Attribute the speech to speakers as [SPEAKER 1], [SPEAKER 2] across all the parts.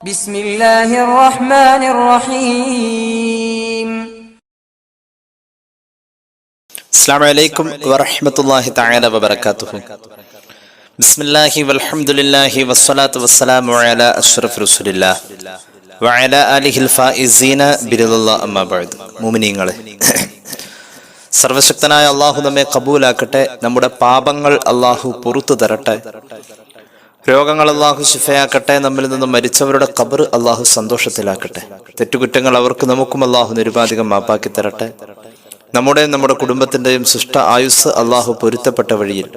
[SPEAKER 1] بسم الله الرحمن الرحيم.
[SPEAKER 2] السلام عليكم ورحمة الله تعالى وبركاته. بسم الله والحمد لله والصلاة والسلام على أشرف رسول الله وعلى آله الفائزين برضا الله أما بعد. മുഅ്മിനീങ്ങളെ, സർവശക്തനായ അള്ളാഹു നമ്മെ കബൂലാക്കട്ടെ. നമ്മുടെ പാപങ്ങൾ അള്ളാഹു പുറത്തു തരട്ടെ. രോഗങ്ങൾ അള്ളാഹു ശിഫയാക്കട്ടെ. നമ്മിൽ നിന്നും മരിച്ചവരുടെ ഖബർ അള്ളാഹു സന്തോഷത്തിലാക്കട്ടെ. തെറ്റുകുറ്റങ്ങൾ അവർക്ക് നമുക്കും അള്ളാഹു നിരുപാധികം മാപ്പാക്കി തരട്ടെ. നമ്മുടെ കുടുംബത്തിന്റെയും സൃഷ്ട ആയുസ് അള്ളാഹു പൊരുത്തപ്പെട്ട വഴിയിൽ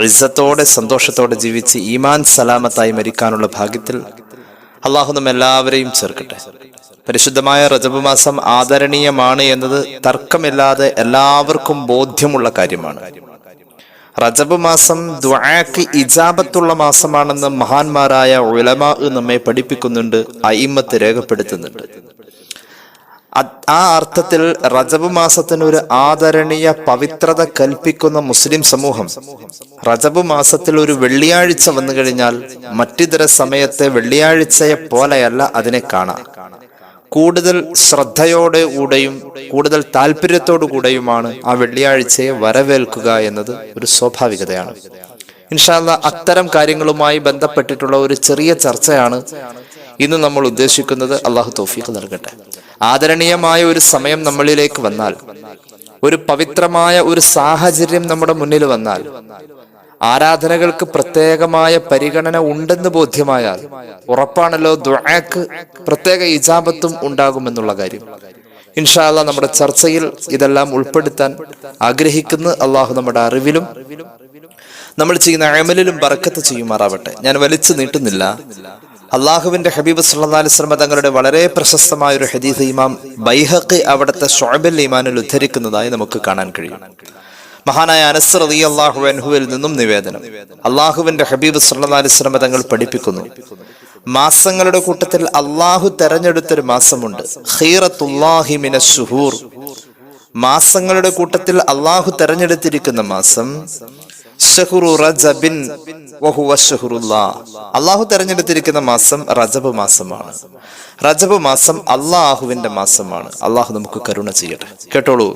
[SPEAKER 2] ഇസ്സത്തോടെ സന്തോഷത്തോടെ ജീവിച്ച് ഈമാൻ സലാമത്തായി മരിക്കാനുള്ള ഭാഗ്യത്തിൽ അള്ളാഹു നമ്മെല്ലാവരെയും ചേർക്കട്ടെ. പരിശുദ്ധമായ റജബ് മാസം ആദരണീയമാണ് എന്നത് തർക്കമില്ലാതെ എല്ലാവർക്കും ബോധ്യമുള്ള കാര്യമാണ്. റജബ് മാസം ദുആക്ക് ഇജാബത്തുള്ള മാസമാണെന്ന് മഹാന്മാരായ ഉലമാ നമ്മെ പഠിപ്പിക്കുന്നുണ്ട്, അയിമ്മത്ത് രേഖപ്പെടുത്തുന്നുണ്ട്. ആ അർത്ഥത്തിൽ റജബ് മാസത്തിന് ഒരു ആദരണീയ പവിത്രത കൽപ്പിക്കുന്ന മുസ്ലിം സമൂഹം റജബ് മാസത്തിൽ ഒരു വെള്ളിയാഴ്ച വന്നു കഴിഞ്ഞാൽ മറ്റിതര സമയത്തെ വെള്ളിയാഴ്ചയെ പോലെയല്ല അതിനെ കാണാം. കൂടുതൽ ശ്രദ്ധയോടെ കൂടെയും കൂടുതൽ താല്പര്യത്തോടു കൂടെയുമാണ് ആ വെള്ളിയാഴ്ചയെ വരവേൽക്കുക എന്നത് ഒരു സ്വാഭാവികതയാണ്. ഇൻഷാ അല്ലാഹ് അത്തരം കാര്യങ്ങളുമായി ബന്ധപ്പെട്ടിട്ടുള്ള ഒരു ചെറിയ ചർച്ചയാണ് ഇന്ന് നമ്മൾ ഉദ്ദേശിക്കുന്നത്. അള്ളാഹു തൗഫീഖ് നൽകട്ടെ. ആദരണീയമായ ഒരു സമയം നമ്മളിലേക്ക് വന്നാൽ, ഒരു പവിത്രമായ ഒരു സാഹചര്യം നമ്മുടെ മുന്നിൽ വന്നാൽ, ആരാധനകൾക്ക് പ്രത്യേകമായ പരിഗണന ഉണ്ടെന്ന് ബോധ്യമായാൽ ഉറപ്പാണല്ലോ ദുആക്ക് പ്രത്യേക ഇജാബത്തും ഉണ്ടാകുമെന്നുള്ള കാര്യം. ഇൻഷാ അല്ലാഹ് നമ്മുടെ ചർച്ചയിൽ ഇതെല്ലാം ഉൾപ്പെടുത്താൻ ആഗ്രഹിക്കുന്ന അള്ളാഹു നമ്മുടെ അറിവിലും നമ്മൾ ചെയ്യുന്ന അമലിലും ബറക്കത്ത് ചെയ്യുമാറാവട്ടെ. ഞാൻ വലിച്ചു നീട്ടുന്നില്ല. അള്ളാഹുവിന്റെ ഹബീബ് സല്ലല്ലാഹു അലൈഹി വസല്ലം തങ്ങളുടെ വളരെ പ്രശസ്തമായ ഒരു ഹദീസ് ഇമാം ബൈഹഖി അവിടുത്തെ ശുഅബുൽ ഈമാനിൽ ഉദ്ധരിക്കുന്നതായി നമുക്ക് കാണാൻ കഴിയും. മഹാനായ അനസ് റളിയല്ലാഹു അൻഹുവിൽ നിന്നും നിവേദനം, അള്ളാഹുവിന്റെ ഹബീബ് സല്ലല്ലാഹു അലൈഹി വസല്ലം തങ്ങൾ പഠിപ്പിക്കുന്നു, മാസങ്ങളുടെ കൂട്ടത്തിൽ അള്ളാഹു തെരഞ്ഞെടുത്തൊരു മാസമുണ്ട്. ഖീറത്തുല്ലാഹി മിനശ് ശുഹൂർ, മാസങ്ങളുടെ കൂട്ടത്തിൽ അള്ളാഹു തെരഞ്ഞെടുത്തിരിക്കുന്ന മാസം ശഹ്റു റജബിൻ വഹുവ ശഹ്റുല്ലാഹ്, അള്ളാഹു തെരഞ്ഞെടുത്തിരിക്കുന്ന മാസം റജബ് മാസമാണ്. റജബ് മാസം അള്ളാഹുവിന്റെ മാസമാണ്. അള്ളാഹു നമുക്ക് കരുണ ചെയ്യട്ടെ. കേട്ടോളൂ,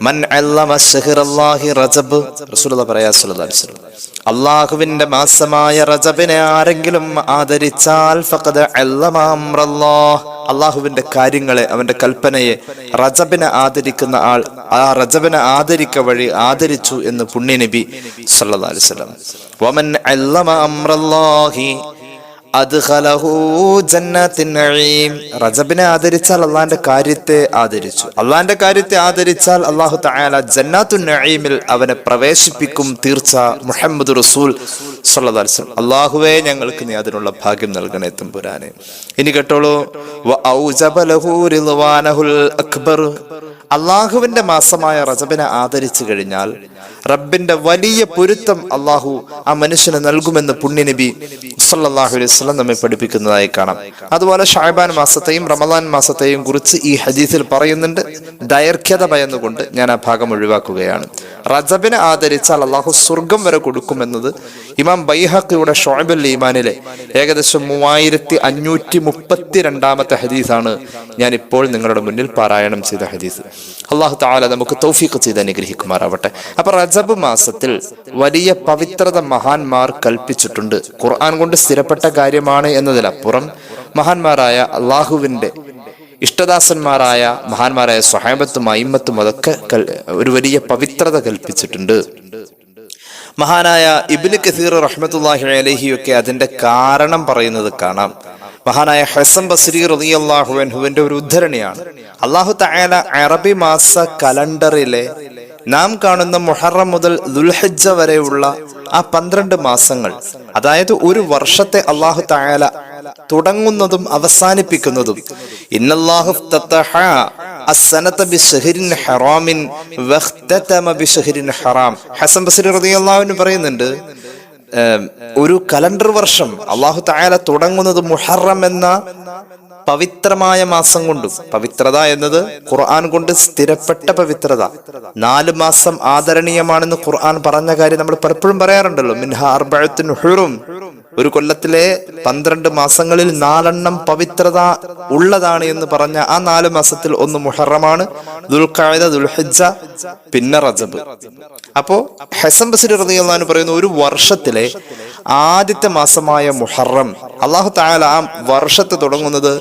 [SPEAKER 2] മൻ അല്ലമ ശഹ്റല്ലാഹി റജബ്, റസൂലുള്ളാഹി പറയാ സ്വല്ലല്ലാഹു അലൈഹി വസല്ലം, അള്ളാഹുവിന്റെ മാസമായ റജബിനെ ആരെങ്കിലും ആദരിച്ചാൽ ഫഖദ അല്ലമ അംറല്ലാഹ്, അള്ളാഹുവിന്റെ കാര്യങ്ങളെ, അവന്റെ കൽപ്പനയെ റജബിനെ ആദരിക്കുന്ന ആൾ ആ റജബിനെ ആദരിക്ക വഴി ആദരിച്ചു എന്ന് പുണ്യനബി സല്ലല്ലാഹു അലൈഹി വസല്ലം. വമൻ അല്ലമ അംറല്ലാഹി അദ്ഖലഹു ജന്നത്തിൻ നഈം, റജബിനെ ആദരിച്ചാൽ അള്ളാന്റെ കാര്യത്തെ ആദരിച്ചു. അള്ളാന്റെ കാര്യത്തെ ആദരിച്ചാൽ അല്ലാഹു തആല ജന്നത്തുൻ നഈമിൽ അവനെ പ്രവേശിപ്പിക്കും. തീർച്ച മുഹമ്മദ് റസൂൽ സല്ലല്ലാഹു അലൈഹി വസല്ലം. അല്ലാഹുവേ, ഞങ്ങൾക്ക് നീ അതിനുള്ള ഭാഗ്യം നൽകണേ തമ്പുരാനെ. ഇനി കേട്ടോളൂ, വഔജബ ലഹു റിദ്വാനഹുൽ അക്ബർ, അള്ളാഹുവിന്റെ മാസമായ റജബിനെ ആദരിച്ചു കഴിഞ്ഞാൽ റബ്ബിന്റെ വലിയ പൊരുത്തം അള്ളാഹു ആ മനുഷ്യന് നൽകുമെന്ന് പുണ്യനബി സല്ലല്ലാഹു അലൈഹി വസല്ലം നമ്മെ പഠിപ്പിക്കുന്നതായി കാണാം. അതുപോലെ ഷഅബാൻ മാസത്തെയും റമദാൻ മാസത്തെയും കുറിച്ച് ഈ ഹദീസിൽ പറയുന്നുണ്ട്. ദൈർഘ്യത ഭയന്നുകൊണ്ട് ഞാൻ ആ ഭാഗം ഒഴിവാക്കുകയാണ്. റജബിനെ ആദരിച്ചാൽ അള്ളാഹു സ്വർഗം വരെ കൊടുക്കുമെന്നത് ഇമാം ബൈഹഖിയുടെ ശുഅബുൽ ഈമാനിലെ ഏകദേശം 3532 ഹദീസാണ് ഞാൻ ഇപ്പോൾ നിങ്ങളുടെ മുന്നിൽ പാരായണം ചെയ്ത ഹദീസ്. അള്ളാഹു തആല നമുക്ക് തൗഫീഖ് ചെയ്ത് അനുഗ്രഹിക്കുമാറാവട്ടെ. അപ്പൊ റജബ് മാസത്തിൽ വലിയ പവിത്രത മഹാന്മാർ കൽപ്പിച്ചിട്ടുണ്ട്. ഖുർആൻ കൊണ്ട് സ്ഥിരപ്പെട്ട കാര്യമാണ് എന്നതിലപ്പുറം മഹാന്മാരായ അള്ളാഹുവിന്റെ ഇഷ്ടദാസന്മാരായ മഹാന്മാരായ സ്വഹാബത്തും അയിമ്മത്തും അതൊക്കെ ഒരു വലിയ പവിത്രത കൽപ്പിച്ചിട്ടുണ്ട്. മഹാനായ ഇബ്നു കസീർ റഹ്മത്തുള്ളാഹി അലൈഹി ഒക്കെ അതിന്റെ കാരണം പറയുന്നത് കാണാം. മഹാനായ ഹസൻ ബസ്രി റളിയല്ലാഹു അൻഹുവിന്റെ ഒരു ഉദ്ധരണിയാണ്. അല്ലാഹു തആല അറബി മാസ കലണ്ടറിലെ നാം കാണുന്ന മുഹറം മുതൽ ദുൽഹിജ്ജ വരെയുള്ള ആ 12 മാസങ്ങൾ, അതായത് ഒരു വർഷത്തെ അല്ലാഹു തആല തുടങ്ങുന്നതും അവസാനിപ്പിക്കുന്നതും ഇന്നല്ലാഹു ഇഫ്തതഹ അസ്സനത ബിശഹരിൻ ഹറാമിൻ വഖ്തതമ ബിശഹരിൻ ഹറാം. ഹസൻ ബസ്രി റളിയല്ലാഹു അൻഹു പറയുന്നുണ്ട്, ഒരു കലണ്ടർ വർഷം അല്ലാഹു തആല തുടങ്ങുന്നത് മുഹറം എന്ന പവിത്രമായ മാസം കൊണ്ടും, പവിത്രത എന്നത് ഖുർആൻ കൊണ്ട് സ്ഥിരപ്പെട്ട പവിത്രത. 4 മാസം ആദരണീയമാണെന്ന് ഖുർആൻ പറഞ്ഞ കാര്യം നമ്മൾ പലപ്പോഴും പറയാറുണ്ടല്ലോ. മിൻഹാ അർബഅത്തുൻ ഹുറും, ഒരു കൊല്ലത്തിലെ 12 മാസങ്ങളിൽ 4 പവിത്രത ഉള്ളതാണ് എന്ന് പറഞ്ഞ ആ 4 മാസത്തിൽ ഒന്ന് മുഹറമാണ്, ദുൽഖഅദ, ദുൽഹിജ്ജ, പിന്നെ റജബ്. അപ്പോ ഹസൻ ബസ്രി റളിയല്ലാഹു അൻഹു പറയുന്നു, ഒരു വർഷത്തിലെ ആദ്യത്തെ മാസമായ മുഹറം, അല്ലാഹു തആല ആ വർഷത്തെ തുടങ്ങുന്നത്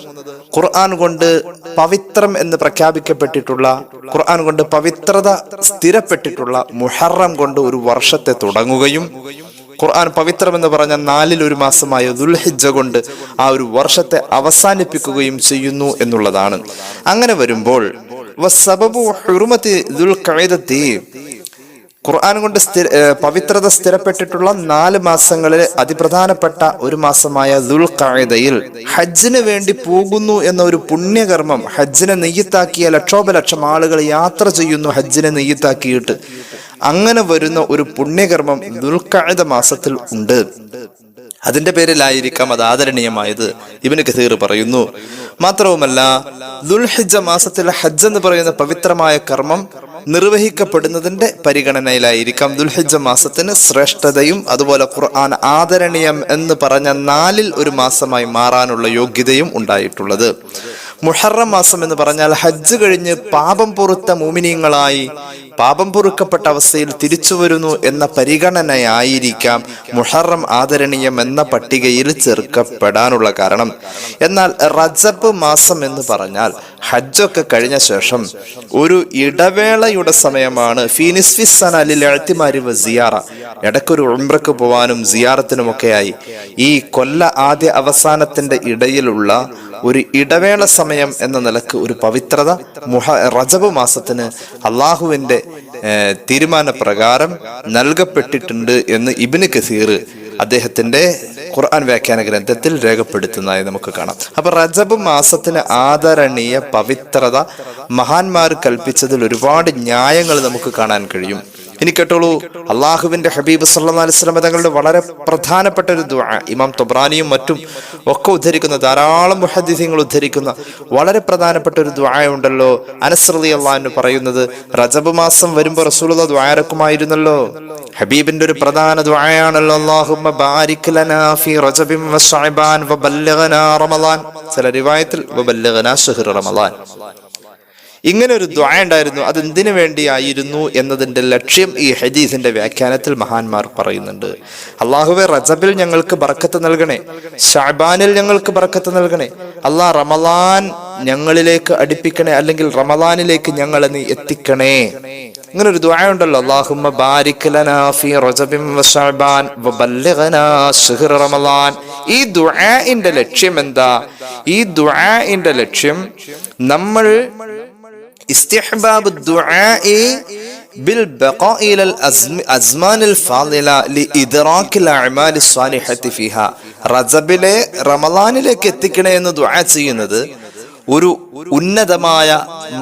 [SPEAKER 2] ഖുർആൻ കൊണ്ട് പവിത്രം എന്ന് പ്രഖ്യാപിക്കപ്പെട്ടിട്ടുള്ള, ഖുർആൻ കൊണ്ട് പവിത്രത സ്ഥിരപ്പെട്ടിട്ടുള്ള മുഹറം കൊണ്ട് ഒരു വർഷത്തെ തുടങ്ങുകയും ഖുർആൻ പവിത്രം എന്ന് പറഞ്ഞ 4-ൽ ഒരു മാസമായ ദുൽഹിജ്ജ കൊണ്ട് ആ ഒരു വർഷത്തെ അവസാനിപ്പിക്കുകയും ചെയ്യുന്നു എന്നുള്ളതാണ്. അങ്ങനെ വരുമ്പോൾ വസബബു ഹുർമത്തി ദുൽഖഅദത്തി, ഖുർആൻ കൊണ്ട് പവിത്രത സ്ഥിരപ്പെട്ടിട്ടുള്ള 4 മാസങ്ങളിലെ അതിപ്രധാനപ്പെട്ട ഒരു മാസമായ ദുൽഖഅദയിൽ ഹജ്ജിന് വേണ്ടി പോകുന്നു എന്ന ഒരു പുണ്യകർമ്മം, ഹജ്ജിനെ നെയ്യത്താക്കിയ ലക്ഷോപലക്ഷം ആളുകൾ യാത്ര ചെയ്യുന്നു ഹജ്ജിനെ നെയ്യത്താക്കിയിട്ട്. അങ്ങനെ വരുന്ന ഒരു പുണ്യകർമ്മം ദുൽഖഅദ മാസത്തിൽ ഉണ്ട്. അതിന്റെ പേരിലായിരിക്കാം അത് ആദരണീയമായത് ഇബ്നു കസീർ പറയുന്നു. മാത്രവുമല്ല, ദുൽഹിജ്ജ മാസത്തിൽ ഹജ്ജ് എന്ന് പറയുന്ന പവിത്രമായ കർമ്മം നിർവഹിക്കപ്പെടുന്നതിന്റെ പരിഗണനയിലായിരിക്കാം ദുൽഹിജ്ജ മാസത്തിന് ശ്രേഷ്ഠതയും അതുപോലെ ഖുർആൻ ആദരണീയം എന്ന് പറഞ്ഞ 4-ൽ ഒരു മാസമായി മാറാനുള്ള യോഗ്യതയും ഉണ്ടായിട്ടുള്ളത്. മുഹറം മാസം എന്ന് പറഞ്ഞാൽ ഹജ്ജ് കഴിഞ്ഞ് പാപം പൊറുത്ത മുഅ്മിനീങ്ങളായി പാപം പൊറുക്കപ്പെട്ട അവസ്ഥയിൽ തിരിച്ചു വരുന്നു എന്ന പരിഗണനയായിരിക്കാം മുഹറം ആദരണീയം എന്ന പട്ടികയിൽ ചേർക്കപ്പെടാനുള്ള കാരണം. എന്നാൽ റജബ് മാസം എന്ന് പറഞ്ഞാൽ ഹജ്ജൊക്കെ കഴിഞ്ഞ ശേഷം ഒരു ഇടവേളയുടെ സമയമാണ്. ഇടയ്ക്കൊരു ഉംറക്ക് പോവാനും സിയാറത്തിനുമൊക്കെയായി ഈ കൊല്ല ആദ്യ അവസാനത്തിന്റെ ഇടയിലുള്ള ഒരു ഇടവേള സമയം എന്ന നിലക്ക് ഒരു പവിത്രത റജബ് മാസത്തിന് അള്ളാഹുവിന്റെ തീരുമാനപ്രകാരം നൽകപ്പെട്ടിട്ടുണ്ട് എന്ന് ഇബ്നു കസീർ അദ്ദേഹത്തിന്റെ ഖുർആൻ വ്യാഖ്യാന ഗ്രന്ഥത്തിൽ രേഖപ്പെടുത്തുന്നതായി നമുക്ക് കാണാം. അപ്പൊ റജബ് മാസത്തിന് ആദരണീയ പവിത്രത മഹാന്മാർ കൽപ്പിച്ചതിൽ ഒരുപാട് ന്യായങ്ങൾ നമുക്ക് കാണാൻ കഴിയും. ഇനി കേട്ടോളൂ, അള്ളാഹുവിന്റെ ഹബീബ് സല്ലല്ലാഹു അലൈഹി വസല്ലം തങ്ങളുടെ വളരെ പ്രധാനപ്പെട്ട ഒരു ദുആ, ഇമാം തൊബ്രാനിയും മറ്റും ഒക്കെ ഉദ്ധരിക്കുന്ന, ധാരാളം മുഹദ്ദിസീങ്ങൾ ഉദ്ധരിക്കുന്ന വളരെ പ്രധാനപ്പെട്ട ഒരു ദുആ ഉണ്ടല്ലോ. അനസ് റളിയല്ലാഹു അൻഹു പറയുന്നത്, റജബ് മാസം വരുമ്പോൾ റസൂലുള്ളാഹി ദുആ ഇറക്കുമായിരുന്നല്ലോ. ഹബീബിന്റെ ഒരു പ്രധാന ദുആയാണല്ലോ, അല്ലാഹുമ്മ ബാരിക് ലനാ ഫീ റജബിൻ വശഅബാൻ വബല്ലിഗ്നാ റമളാൻ. ചില റിവായത്തിൽ വബല്ലിഗ്നാ ശഹ്റ റമളാൻ. ഇങ്ങനെ ഒരു ദുആ ഉണ്ടായിരുന്നു. അത് എന്തിനു വേണ്ടിയായിരുന്നു എന്നതിന്റെ ലക്ഷ്യം ഈ ഹദീസിന്റെ വ്യാഖ്യാനത്തിൽ മഹാന്മാർ പറയുന്നുണ്ട്. അല്ലാഹുവേ, റജബിൽ ഞങ്ങൾക്ക് ബർക്കത്ത് നൽകണേ, ശഅബാനിൽ ഞങ്ങൾക്ക് ബർക്കത്ത് നൽകണേ, അല്ലാഹ് റമളാൻ ഞങ്ങളിലേക്ക് അടുപ്പിക്കണേ, അല്ലെങ്കിൽ റമളാനിലേക്ക് ഞങ്ങളെ നീ എത്തിക്കണേ. ഇങ്ങനെ ഒരു ദുആ ഉണ്ടല്ലോ, അല്ലാഹുമ്മ ബാരിക് ലനാ ഫീ റജബിൻ വശഅബാൻ വബല്ലിഗ്നാ ശഹ്റ റമളാൻ. ഈ ദുആഇന്റെ ലക്ഷ്യം എന്താ? ഈ ദുആഇന്റെ ലക്ഷ്യം നമ്മൾ ഇസ്തിഹ്ബാബ് ദുആഇ ബിൽ ബഖാഇ ഇലൽ അസ്മാനിൽ ഫാദില ലിഇദ്റാകിൽ അഅമാലിസ് സ്വാലിഹത്തി ഫീഹാ. റജബിലെ റമളാനിലേക്ക് എത്തിക്കണേ എന്ന് ദുആ ചെയ്യുന്നത് ഒരു ഉന്നതമായ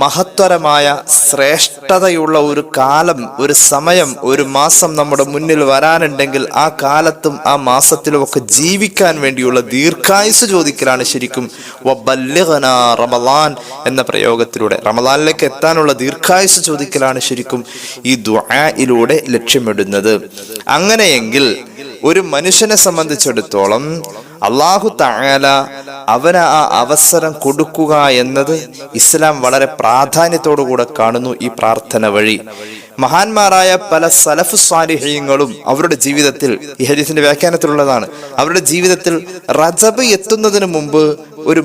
[SPEAKER 2] മഹത്വരമായ ശ്രേഷ്ഠതയുള്ള ഒരു കാലം, ഒരു സമയം, ഒരു മാസം നമ്മുടെ മുന്നിൽ വരാനുണ്ടെങ്കിൽ ആ കാലത്തും ആ മാസത്തിലും ഒക്കെ ജീവിക്കാൻ വേണ്ടിയുള്ള ദീർഘായുസ് ചോദിക്കലാണ് ശരിക്കും വബല്ലിഗ്നാ റമളാൻ എന്ന പ്രയോഗത്തിലൂടെ. റമളാനിലേക്ക് എത്താനുള്ള ദീർഘായുസ് ചോദിക്കലാണ് ശരിക്കും ഈ ദുആയിലൂടെ ലക്ഷ്യമിടുന്നത്. അങ്ങനെയെങ്കിൽ ഒരു മനുഷ്യനെ സംബന്ധിച്ചിടത്തോളം അല്ലാഹു തആല അവന് ആ അവസരം കൊടുക്കുക എന്നത് ഇസ്ലാം വളരെ പ്രാധാന്യത്തോടു കൂടെ കാണുന്നു. ഈ പ്രാർത്ഥന വഴി മഹാന്മാരായ പല സലഫ് സ്വാലിഹീങ്ങളും അവരുടെ ജീവിതത്തിൽ, ഈ ഹദീസിന്റെ വ്യാഖ്യാനത്തിലുള്ളതാണ്, അവരുടെ ജീവിതത്തിൽ റജബ് എത്തുന്നതിന് മുമ്പ് ഒരു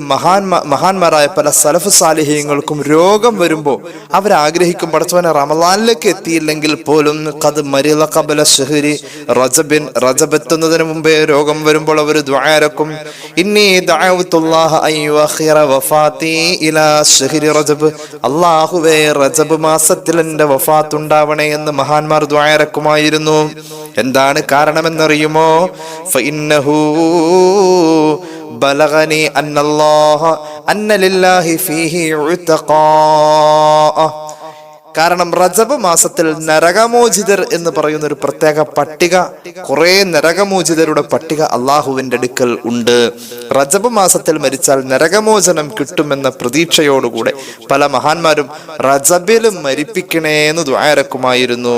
[SPEAKER 2] മഹാന്മാരായ പല സലഫ് സാലിഹീങ്ങൾക്കും രോഗം വരുമ്പോൾ അവരാഗ്രഹിക്കും, പടച്ചവനെ റമളാനിലേക്ക് എത്തിയില്ലെങ്കിൽ പോലും ഖദ് മരിള ഖബല ശഹ്രി റജബിൻ, റജബ് എത്തുന്നതിന് മുമ്പേ രോഗം വരുമ്പോൾ അവർ ദുആ ഇറക്കും, ഇന്നി ദഅവതുല്ലാഹ അൻ യുഅഖിറ വഫാതി ഇലാ ശഹ്രി റജബ്, അല്ലാഹുവേ റജബ് മാസത്തിൽ എൻ്റെ വഫാത്ത് ഉണ്ടാവണേ എന്ന് മഹാന്മാർ ദുആ ഇറക്കുമായിരുന്നു. എന്താണ് കാരണമെന്നറിയുമോ? ഫഇന്നഹു ബലഗനി അന്നല്ലാഹ അന്ന ലില്ലാഹി ഫീഹി ഉതഖാ. കാരണം റജബ് മാസത്തിൽ നരകമോചിതർ എന്ന് പറയുന്ന ഒരു പ്രത്യേക പട്ടിക, കുറെ നരകമോചിതരുടെ പട്ടിക അള്ളാഹുവിന്റെ അടുക്കൽ ഉണ്ട്. റജബ് മാസത്തിൽ മരിച്ചാൽ നരകമോചനം കിട്ടുമെന്ന പ്രതീക്ഷയോടുകൂടെ പല മഹാന്മാരും റജബിലും മരിപ്പിക്കണേന്ന് ദ്വാരക്കുമായിരുന്നു.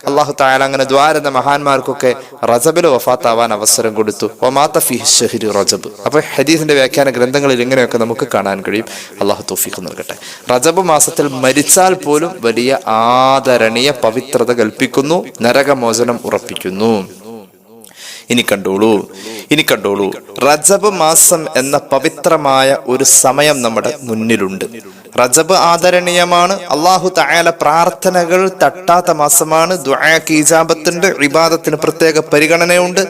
[SPEAKER 2] അള്ളാഹു തആല അങ്ങനെ ദ്വാരുന്ന മഹാന്മാർക്കൊക്കെ റജബിൽ വഫാത്താവാൻ അവസരം കൊടുത്തു. റജബ്. അപ്പൊ ഹദീസിന്റെ വ്യാഖ്യാന ഗ്രന്ഥങ്ങളിൽ ഇങ്ങനെയൊക്കെ നമുക്ക് കാണാൻ കഴിയും. അള്ളാഹു തൗഫീഖ് നൽകട്ടെ. റജബ് മാസത്തിൽ മരിച്ചാൽ പോലും വലിയ ആദരണീയ പവിത്രത കൽപ്പിക്കുന്നു, നരകമോചനം ഉറപ്പിക്കുന്നു. ഇനി കണ്ടോളൂ, റജബ് മാസം എന്ന പവിത്രമായ ഒരു സമയം നമ്മുടെ മുന്നിലുണ്ട്. റജബ് ആദരണീയമാണ്. അള്ളാഹു തആല പ്രാർത്ഥനകൾ തട്ടാത്ത മാസമാണ്. ദുആക്ക് ഇജാബത്തുണ്ട്, ഇബാദത്തിന് പ്രത്യേക പരിഗണനയുണ്ട്.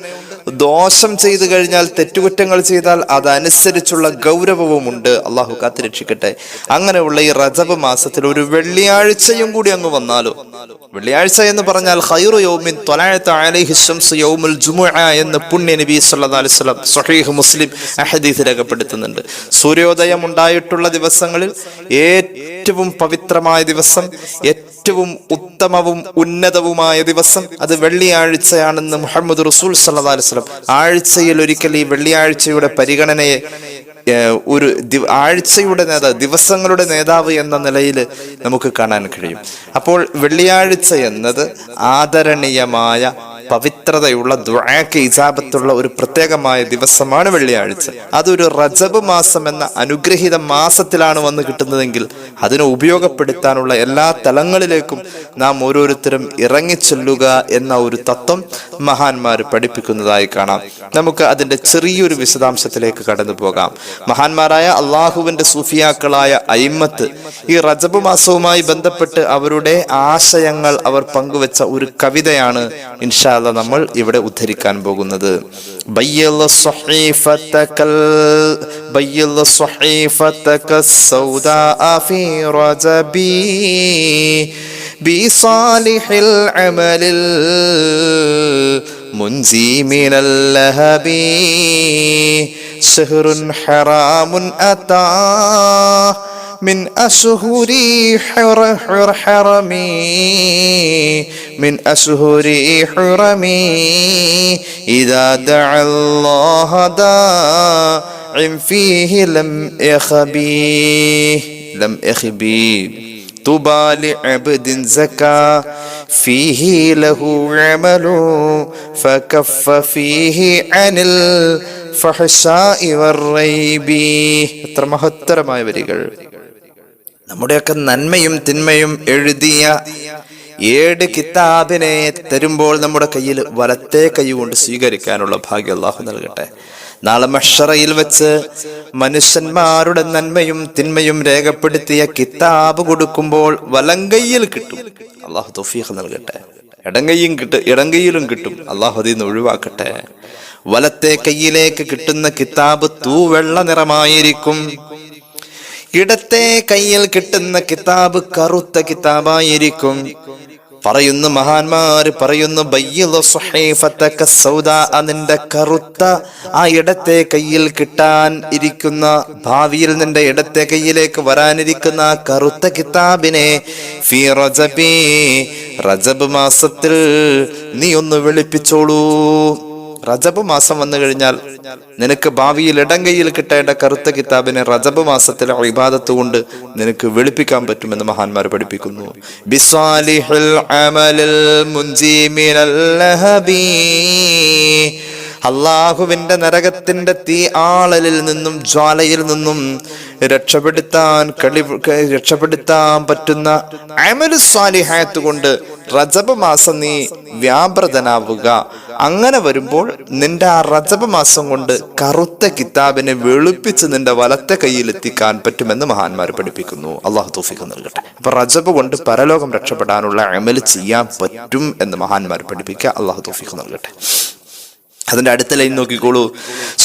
[SPEAKER 2] ദോഷം ചെയ്തു കഴിഞ്ഞാൽ, തെറ്റുകുറ്റങ്ങൾ ചെയ്താൽ അതനുസരിച്ചുള്ള ഗൗരവവുമുണ്ട്. അള്ളാഹു കാത്തുരക്ഷിക്കട്ടെ. അങ്ങനെയുള്ള ഈ റജബ് മാസത്തിൽ ഒരു വെള്ളിയാഴ്ചയും കൂടി അങ്ങ് വന്നാലോ, വെള്ളിയാഴ്ച എന്ന് പറഞ്ഞാൽ ഖൈറു യൗമിൻ ത്വലഅത് അലൈഹി ശംസു യൗമുൽ ജുമുഅ എന്ന് പുണ്യ നബി സല്ലല്ലാഹു അലൈഹി വസല്ലം സ്വഹീഹ് മുസ്ലിം ഹദീസ് രേഖപ്പെടുത്തുന്നുണ്ട്. സൂര്യോദയം ഉണ്ടായിട്ടുള്ള ദിവസങ്ങളിൽ ഏറ്റവും പവിത്രമായ ദിവസം, ഏറ്റവും ഉത്തമവും ഉന്നതവുമായ ദിവസം അത് വെള്ളിയാഴ്ചയാണെന്ന് മുഹമ്മദ് റസൂൽ സല്ലല്ലാഹു അലൈഹി വസല്ലം ആഴ്ചയിൽ ഒരിക്കൽ ഈ വെള്ളിയാഴ്ചയുടെ പരിഗണനയെ ഒരു ആഴ്ചയുടെ നേതാവ്, ദിവസങ്ങളുടെ നേതാവ് എന്ന നിലയിൽ നമുക്ക് കാണാൻ കഴിയും. അപ്പോൾ വെള്ളിയാഴ്ച എന്നത് ആദരണീയമായ പവിത്രതയുള്ള ദുആക്ക് ഇജാബത്തുള്ള ഒരു പ്രത്യേകമായ ദിവസമാണ് വെള്ളിയാഴ്ച. അതൊരു റജബ് മാസം എന്ന അനുഗ്രഹീത മാസത്തിലാണ് വന്ന് കിട്ടുന്നതെങ്കിൽ അതിനെ ഉപയോഗപ്പെടുത്താനുള്ള എല്ലാ തലങ്ങളിലേക്കും നാം ഓരോരുത്തരും ഇറങ്ങിച്ചെല്ലുക എന്ന ഒരു തത്വം മഹാന്മാർ പഠിപ്പിക്കുന്നതായി കാണാം. നമുക്ക് അതിന്റെ ചെറിയൊരു വിശദാംശത്തിലേക്ക് കടന്നു പോകാം. മഹാന്മാരായ അള്ളാഹുവിന്റെ സൂഫിയാക്കളായ അയിമ്മത്ത് ഈ റജബ് മാസവുമായി ബന്ധപ്പെട്ട് അവരുടെ ആശയങ്ങൾ അവർ പങ്കുവെച്ച ഒരു കവിതയാണ് ഇൻഷാ അല്ലാഹ് നമ്മൾ ഇവിടെ ഉദ്ധരിക്കാൻ പോകുന്നത്. ബയ്യൽ സ്വഹീഫതക സൗദാ ഫീ റജബി ബിസാലിഹിൽ അമലിൽ മുൻസി മിനൽ ലഹബി ശഹ്റുൻ ഹറാമുൻ അതാ من أشهري حرمي من أشهري حرمي إذا دعا الله داع فيه لم يخبي طوبى لعبد زكى فيه له عمل فكف فيه عن الفحشاء والريب. എത്ര മഹത്തരമായ വരികൾ! നമ്മുടെയൊക്കെ നന്മയും തിന്മയും എഴുതിയ 7 കിതാബിനെ തരുമ്പോൾ നമ്മുടെ കയ്യിൽ വലത്തെ കൈ കൊണ്ട് സ്വീകരിക്കാനുള്ള ഭാഗ്യം അല്ലാഹു നൽകട്ടെ. നാളെ മഹ്ശറയിൽ വെച്ച് മനുഷ്യന്മാരുടെ നന്മയും തിന്മയും രേഖപ്പെടുത്തിയ കിതാബ് കൊടുക്കുമ്പോൾ വലങ്കയ്യിൽ കിട്ടും. അല്ലാഹു തൗഫീഖ് നൽകട്ടെ. ഇടങ്കയ്യിലും കിട്ടും. അല്ലാഹു അതിൽ നിന്ന് ഒഴിവാക്കട്ടെ. വലത്തെ കയ്യിലേക്ക് കിട്ടുന്ന കിതാബ് തൂവെള്ള നിറമായിരിക്കും. ഇടത്തെ കയ്യിൽ കിട്ടുന്ന കിതാബ് കറുത്ത കിതാബായിരിക്കും. പറയുന്നു മഹാന്മാര് പറയുന്നു, നിന്റെ കറുത്ത ആ ഇടത്തെ കയ്യിൽ കിട്ടാൻ ഇരിക്കുന്ന, ഭാവിയിൽ നിന്റെ ഇടത്തെ കയ്യിലേക്ക് വരാനിരിക്കുന്ന ആ കറുത്ത കിതാബിനെ ഫീ റജബി, റജബ് മാസത്തിൽ നീ ഒന്ന് വെളുപ്പിച്ചോളൂ. റജബ് മാസം വന്നു കഴിഞ്ഞാൽ നിനക്ക് ഭാവിയിൽ ഇടങ്കയിൽ കിട്ടേണ്ട കറുത്ത കിതാബിനെ റജബ് മാസത്തിലെ ഇബാദത്ത് കൊണ്ട് നിനക്ക് വെളുപ്പിക്കാൻ പറ്റുമെന്ന് മഹാന്മാർ പഠിപ്പിക്കുന്നു. ബിസ്വാലിഹിൽ അമലിൽ മുൻജി മിനൽ ലഹബി, അള്ളാഹുവിന്റെ നരകത്തിന്റെ തീ ആളലിൽ നിന്നും ജ്വാലയിൽ നിന്നും രക്ഷപ്പെടുത്താൻ പറ്റുന്ന അമലു സ്വാലിഹാത്ത് കൊണ്ട് റജബ് മാസം നീ വ്യാപൃതനാവുക. അങ്ങനെ വരുമ്പോൾ നിന്റെ ആ റജബ് മാസം കൊണ്ട് കറുത്ത കിതാബിനെ വെളുപ്പിച്ച് നിന്റെ വലത്തെ കയ്യിൽ എത്തിക്കാൻ പറ്റുമെന്ന് മഹാന്മാർ പഠിപ്പിക്കുന്നു. അള്ളാഹു തൗഫീഖ് നൽകട്ടെ. അപ്പൊ റജബ് കൊണ്ട് പരലോകം രക്ഷപ്പെടാനുള്ള അമല് ചെയ്യാൻ പറ്റും എന്ന് മഹാന്മാർ പഠിപ്പിക്കുക. അള്ളാഹു തൗഫീഖ് നൽകട്ടെ. അതിന്റെ അടുത്ത ലൈൻ നോക്കിക്കോളൂ.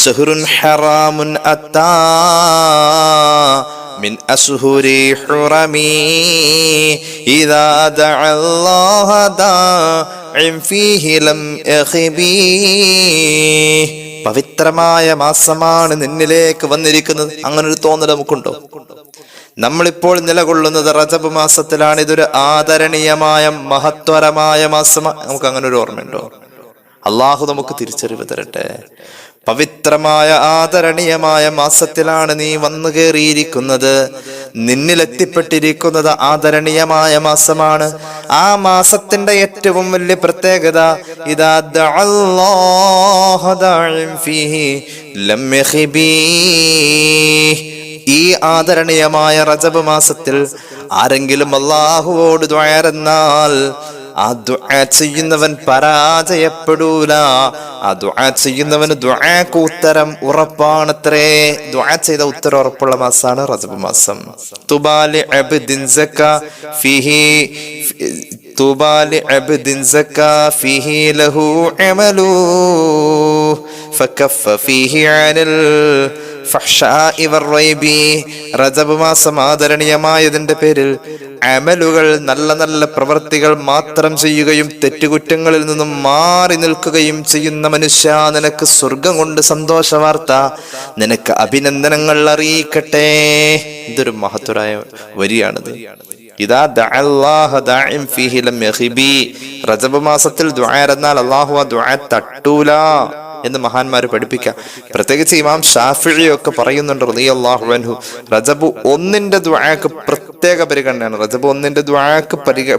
[SPEAKER 2] ശഹ്റുൻ ഹറാമുൻ അത്താ മിൻ അശ്ഹുരി ഹുറമി ഇദാ ദഅല്ലാഹ ദാഇൻ ഫീഹി ലം യഖബി. പവിത്രമായ മാസമാണ് നിന്നിലേക്ക് വന്നിരിക്കുന്നത്. അങ്ങനെ ഒരു തോന്നൽ നമുക്കുണ്ടോ? നമ്മളിപ്പോൾ നിലകൊള്ളുന്നത് റജബ് മാസത്തിലാണ്. ഇതൊരു ആദരണീയമായ മഹത്വരമായ മാസമാണ്. നമുക്ക് അങ്ങനെ ഒരു ഓർമ്മയുണ്ടോ? അള്ളാഹു നമുക്ക് തിരിച്ചറിവ് തരട്ടെ. പവിത്രമായ ആദരണീയമായ മാസത്തിലാണ് നീ വന്നു കയറിയിരിക്കുന്നത്. നിന്നിലെത്തിപ്പെട്ടിരിക്കുന്നത് ആദരണീയമായ മാസമാണ്. ആ മാസത്തിന്റെ ഏറ്റവും വലിയ പ്രത്യേകത ഇദാ ദഅല്ലാഹു ദാഇൻ ഫീഹി ലം യഖിബി. ഈ ആദരണീയമായ റജബ് മാസത്തിൽ ആരെങ്കിലും അല്ലാഹുവോട് ദുആ ആ ദുആ ചെയ്യുന്നവൻ പരാജയപ്പെടൂല. ആ ദുആ ചെയ്യുന്നവന് ദുആക്ക് ഉത്തരം ഉറപ്പാണത്രേ. ദുആ ചെയ്ത ഉത്തരം ഉറപ്പുള്ള മാസമാണ് റജബ് മാസം. തുബാലി അബ്ദിൻ സക്കാ ഫീഹി തുബാലി അബ്ദിൻ സക്കാ ഫീഹി ലഹു അമലു ഫകഫ ഫീഹി അനിൽ റജബ് മാസം ആദരണീയമായതിന്റെ പേരിൽ അമലുകൾ, നല്ല നല്ല പ്രവൃത്തികൾ മാത്രം ചെയ്യുകയും തെറ്റുകുറ്റങ്ങളിൽ നിന്നും മാറി നിൽക്കുകയും ചെയ്യുന്ന മനുഷ്യ, നിനക്ക് സ്വർഗം കൊണ്ട് സന്തോഷ വാർത്ത, നിനക്ക് അഭിനന്ദനങ്ങൾ അറിയിക്കട്ടെ. ഇതൊരു മഹത്വരായ വരിയാണിത്. ഇദാ ദഅല്ലാഹ ദാഇൻ ഫീഹി ലം യഖിബി. റജബ് മാസത്തിൽ ദുആ എന്നാൽ അല്ലാഹു ആ ദുആ തട്ടൂല എന്ന് മഹാന്മാര് പഠിപ്പിക്കാം. പ്രത്യേകിച്ച് ഇമാം ഷാഫിഈ ഒക്കെ പറയുന്നുണ്ട് റളിയല്ലാഹു അൻഹു, റജബ് 1 ദുആക്ക് പ്രത്യേക പരിഗണനയാണ്. റജബ് 1 ദുആക്ക്